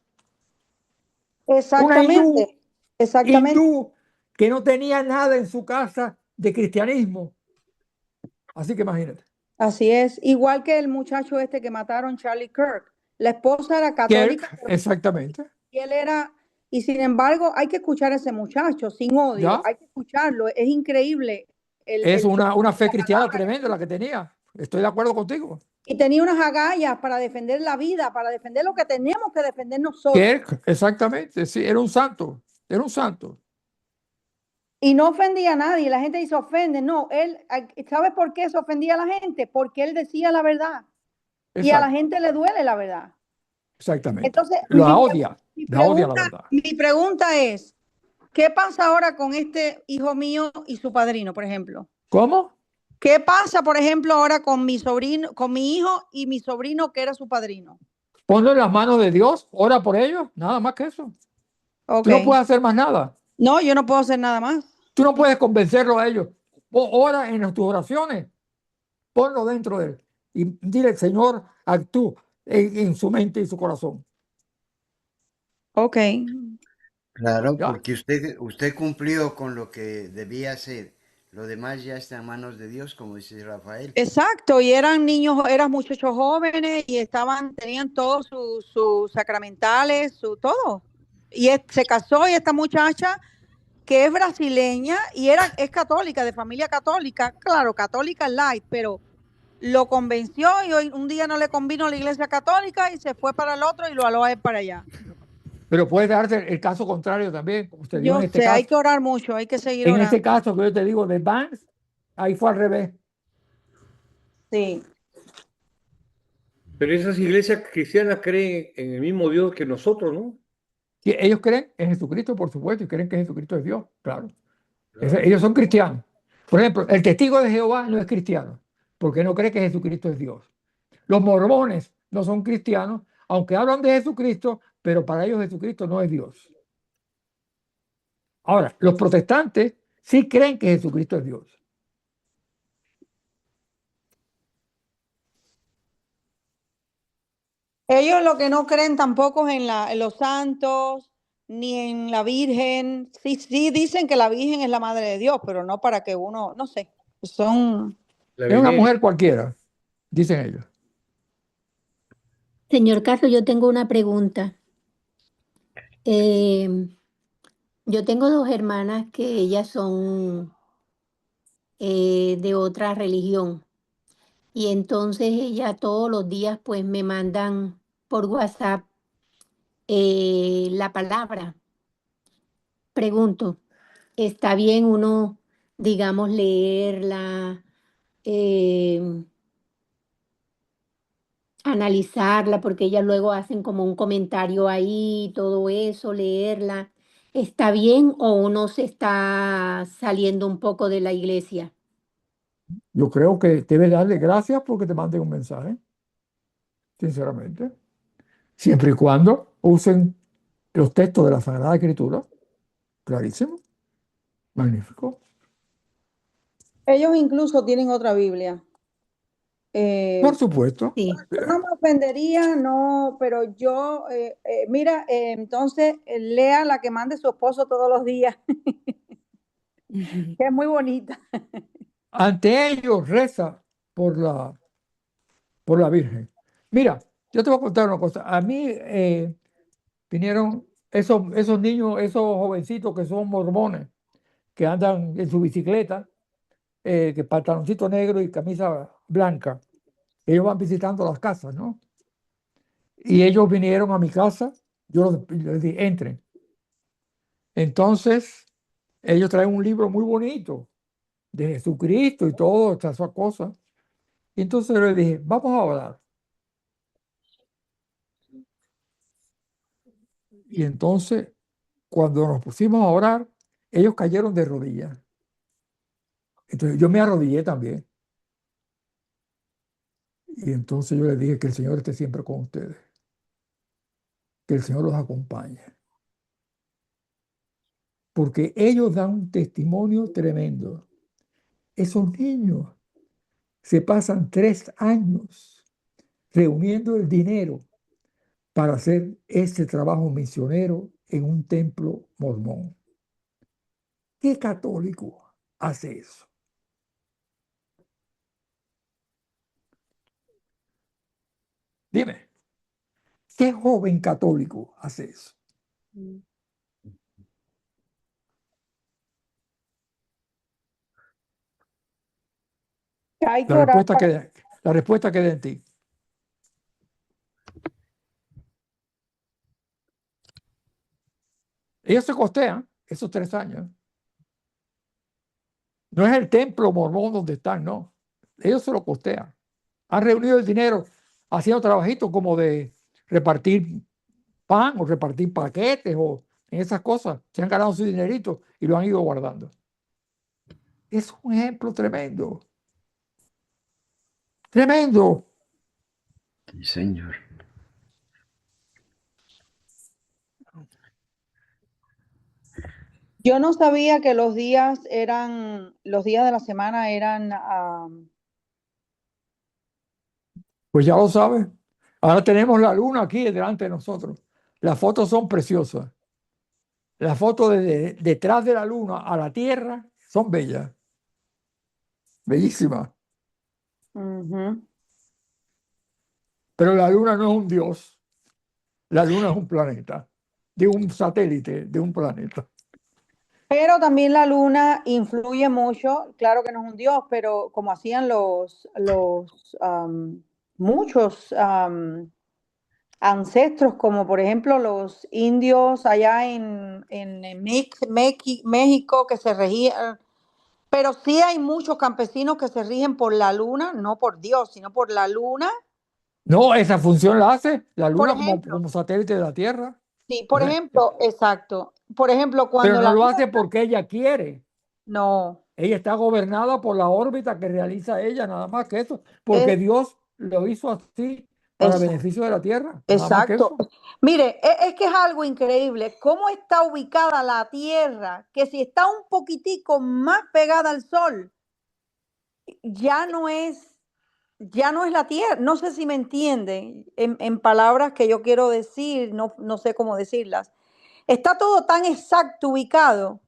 Una hindú, Exactamente, exactamente. hindú que no tenía nada en su casa de cristianismo. Así que imagínate. Así es, igual que el muchacho este que mataron, Charlie Kirk. La esposa era católica, Kirk, exactamente. y él era, y sin embargo, hay que escuchar a ese muchacho sin odio, ¿Ya? hay que escucharlo, es increíble Es el una fe la cristiana palabra. tremenda la que tenía. Estoy de acuerdo contigo. Y tenía unas agallas para defender la vida, para defender lo que tenemos que defender nosotros. Kirk, exactamente. Sí, era un santo. Era un santo. Y no ofendía a nadie, la gente dice ofende, no, él, ¿sabes por qué se ofendía a la gente? Porque él decía la verdad y a la Exacto. gente le duele la verdad. Exactamente. Entonces, mi La odia la pregunta, verdad. mi pregunta es, ¿qué pasa ahora con este hijo mío y su padrino, por ejemplo? ¿Cómo? ¿Qué pasa, por ejemplo, ahora con mi sobrino, con mi hijo y mi sobrino que era su padrino? Ponlo en las manos de Dios, ora por ellos, nada más que eso. Ok. Tú no puedes hacer más nada. No, yo no puedo hacer nada más. Tú no puedes convencerlo a ellos. Ora en tus oraciones, ponlo dentro de él y dile, Señor, actúa en su mente y su corazón. Ok. Claro, ¿ya? porque usted cumplió con lo que debía hacer. Lo demás ya está en manos de Dios, como dice Rafael. Exacto, y eran niños, eran muchachos jóvenes y tenían todos sus sacramentales, su todo. Y se casó y esta muchacha que es brasileña y es católica, de familia católica, claro, católica light, pero lo convenció y hoy un día no le convino a la iglesia católica y se fue para el otro y lo aló a él para allá. Pero puede darse el caso contrario también, como usted dio Yo en este sé, hay caso. que orar mucho, hay que seguir En ese orando. caso que yo te digo de Vance, ahí fue al revés. Sí. Pero esas iglesias cristianas creen en el mismo Dios que nosotros, ¿no? Y ellos creen en Jesucristo, por supuesto, y creen que Jesucristo es Dios, claro. Claro. Ellos son cristianos. Por ejemplo, el testigo de Jehová no es cristiano, porque no cree que Jesucristo es Dios. Los mormones no son cristianos, aunque hablan de Jesucristo, pero para ellos Jesucristo no es Dios. Ahora, los protestantes sí creen que Jesucristo es Dios. Ellos lo que no creen tampoco es en los santos, ni en la Virgen. Sí, sí dicen que la Virgen es la madre de Dios, pero no para que uno, no sé, son... La Es una venera. mujer cualquiera, dicen ellos. Señor Carlos, yo tengo una pregunta. Eh, yo tengo dos hermanas que ellas son de otra religión y entonces ellas todos los días pues me mandan por WhatsApp la palabra. Pregunto, ¿está bien uno, digamos, leerla, eh, analizarla, porque ellas luego hacen como un comentario ahí, todo eso, leerla? ¿Está bien o uno se está saliendo un poco de la iglesia? Yo creo que debes darle gracias porque te manden un mensaje, sinceramente. Siempre y cuando usen los textos de la Sagrada Escritura, clarísimo, magnífico. Ellos incluso tienen otra Biblia. Por Eh, supuesto. Sí. yo no me ofendería, no, pero yo, mira, entonces lea la que mande su esposo todos los días, que es muy bonita. Ante ellos reza por por la Virgen. Mira, yo te voy a contar una cosa. A mí vinieron esos niños, esos jovencitos que son mormones, que andan en su bicicleta, que pantaloncito negro y camisa blanca. Ellos van visitando las casas, ¿no? Y ellos vinieron a mi casa, yo les dije, entren. Entonces, ellos traen un libro muy bonito de Jesucristo y todo, estas cosas. Y entonces yo les dije, vamos a orar. Y entonces, cuando nos pusimos a orar, ellos cayeron de rodillas. Entonces yo me arrodillé también. Y entonces yo les dije que el Señor esté siempre con ustedes, que el Señor los acompañe. Porque ellos dan un testimonio tremendo. Esos niños se pasan 3 años reuniendo el dinero para hacer ese trabajo misionero en un templo mormón. ¿Qué católico hace eso? Dime, ¿qué joven católico hace eso? Hay que La orar respuesta para... queda, la respuesta queda en ti. Ellos se costean esos 3 años. No es el templo mormón donde están, no. Ellos se lo costean. Han reunido el dinero haciendo trabajitos como de repartir pan o repartir paquetes o en esas cosas. Se han ganado su dinerito y lo han ido guardando. Es un ejemplo tremendo. Tremendo. Sí, señor. Yo no sabía que los días de la semana eran, Pues ya lo sabes. Ahora tenemos la luna aquí delante de nosotros. Las fotos son preciosas. Las fotos de detrás de la luna a la Tierra son bellas, bellísimas. Ujú. Pero la luna no es un dios. La luna es un planeta, de un satélite, de un planeta. Pero también la luna influye mucho, claro que no es un dios, pero como hacían muchos ancestros, como por ejemplo los indios allá en México, que se regían, pero sí hay muchos campesinos que se rigen por la luna, no por Dios, sino por la luna. No, esa función la hace la Por luna ejemplo, como satélite de la Tierra. sí, por ¿Verdad? ejemplo, exacto. Por ejemplo, Pero cuando no la lo luna, hace porque ella quiere. no, Ella está gobernada por la órbita que realiza ella, nada más que eso. Porque es, Dios lo hizo así para exacto. beneficio de la Tierra, nada más que Exacto. eso. Mire, es que es algo increíble cómo está ubicada la Tierra, que si está un poquitico más pegada al Sol, ya no es, ya no es la Tierra. No sé si me entienden en palabras que yo quiero decir, no, no sé cómo decirlas. Está todo tan exacto ubicado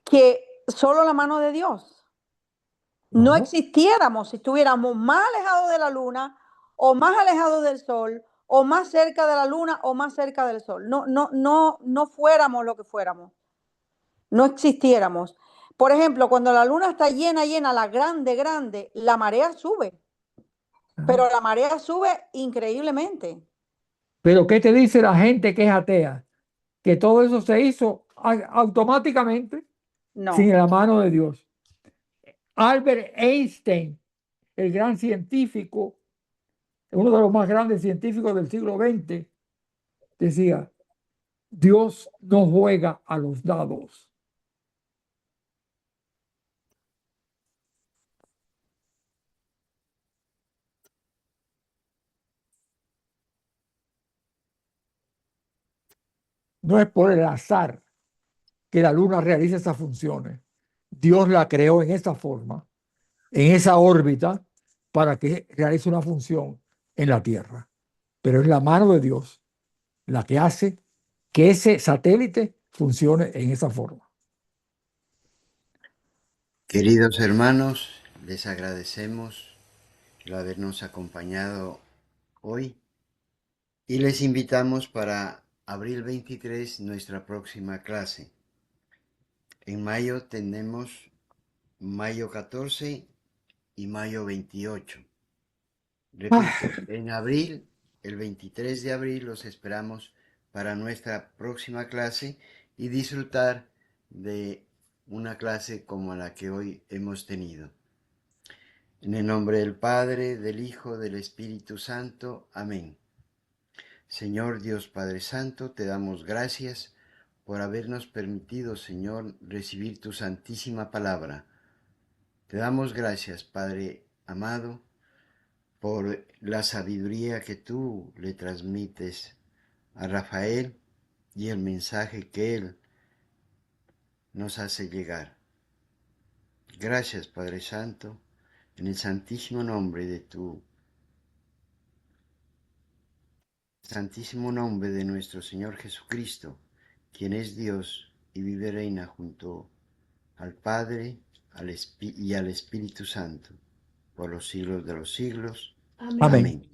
que solo la mano de Dios. No No, existiéramos si estuviéramos más alejados de la luna o más alejados del sol o más cerca de la luna o más cerca del sol. No, no, no, no fuéramos lo que fuéramos. No existiéramos. Por ejemplo, cuando la luna está llena, llena, la grande, grande, la marea sube, pero la marea sube increíblemente. pero ¿qué te dice la gente que es atea? Que todo eso se hizo automáticamente sin No. la mano de Dios. Albert Einstein, el gran científico, uno de los más grandes científicos del siglo XX, decía, Dios no juega a los dados. No es por el azar que la luna realiza esas funciones. Dios la creó en esa forma, en esa órbita, para que realice una función en la Tierra. Pero es la mano de Dios la que hace que ese satélite funcione en esa forma. Queridos hermanos, les agradecemos el habernos acompañado hoy y les invitamos para abril 23 nuestra próxima clase. En mayo tenemos mayo 14 y mayo 28. Repito, en abril, el 23 de abril, los esperamos para nuestra próxima clase y disfrutar de una clase como la que hoy hemos tenido. En el nombre del Padre, del Hijo, del Espíritu Santo. Amén. Señor Dios Padre Santo, te damos gracias por habernos permitido, Señor, recibir tu santísima palabra. Te damos gracias, Padre amado, por la sabiduría que tú le transmites a Rafael y el mensaje que él nos hace llegar. Gracias, Padre Santo, en el santísimo nombre de santísimo nombre de nuestro Señor Jesucristo, quien es Dios y vive y reina junto al Padre y al Espíritu Santo, por los siglos de los siglos. Amén. Amén.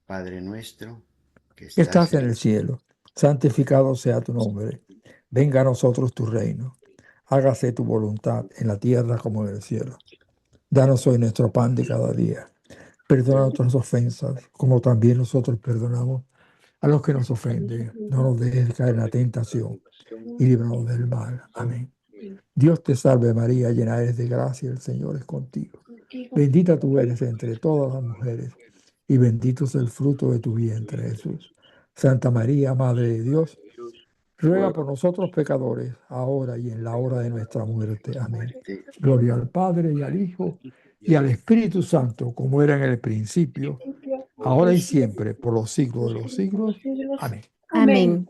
Padre nuestro, que Estás estás en el cielo, santificado sea tu nombre. Venga a nosotros tu reino. Hágase tu voluntad en la tierra como en el cielo. Danos hoy nuestro pan de cada día. Perdona nuestras ofensas, como también nosotros perdonamos a los que nos ofenden. No nos dejes caer en la tentación y líbranos del mal. Amén. Dios te salve María, llena eres de gracia, el Señor es contigo. Bendita tú eres entre todas las mujeres y bendito es el fruto de tu vientre, Jesús. Santa María, Madre de Dios, ruega por nosotros pecadores, ahora y en la hora de nuestra muerte. Amén. Gloria al Padre y al Hijo y al Espíritu Santo, como era en el principio, ahora y siempre, por los siglos de los siglos. Amén. Amén.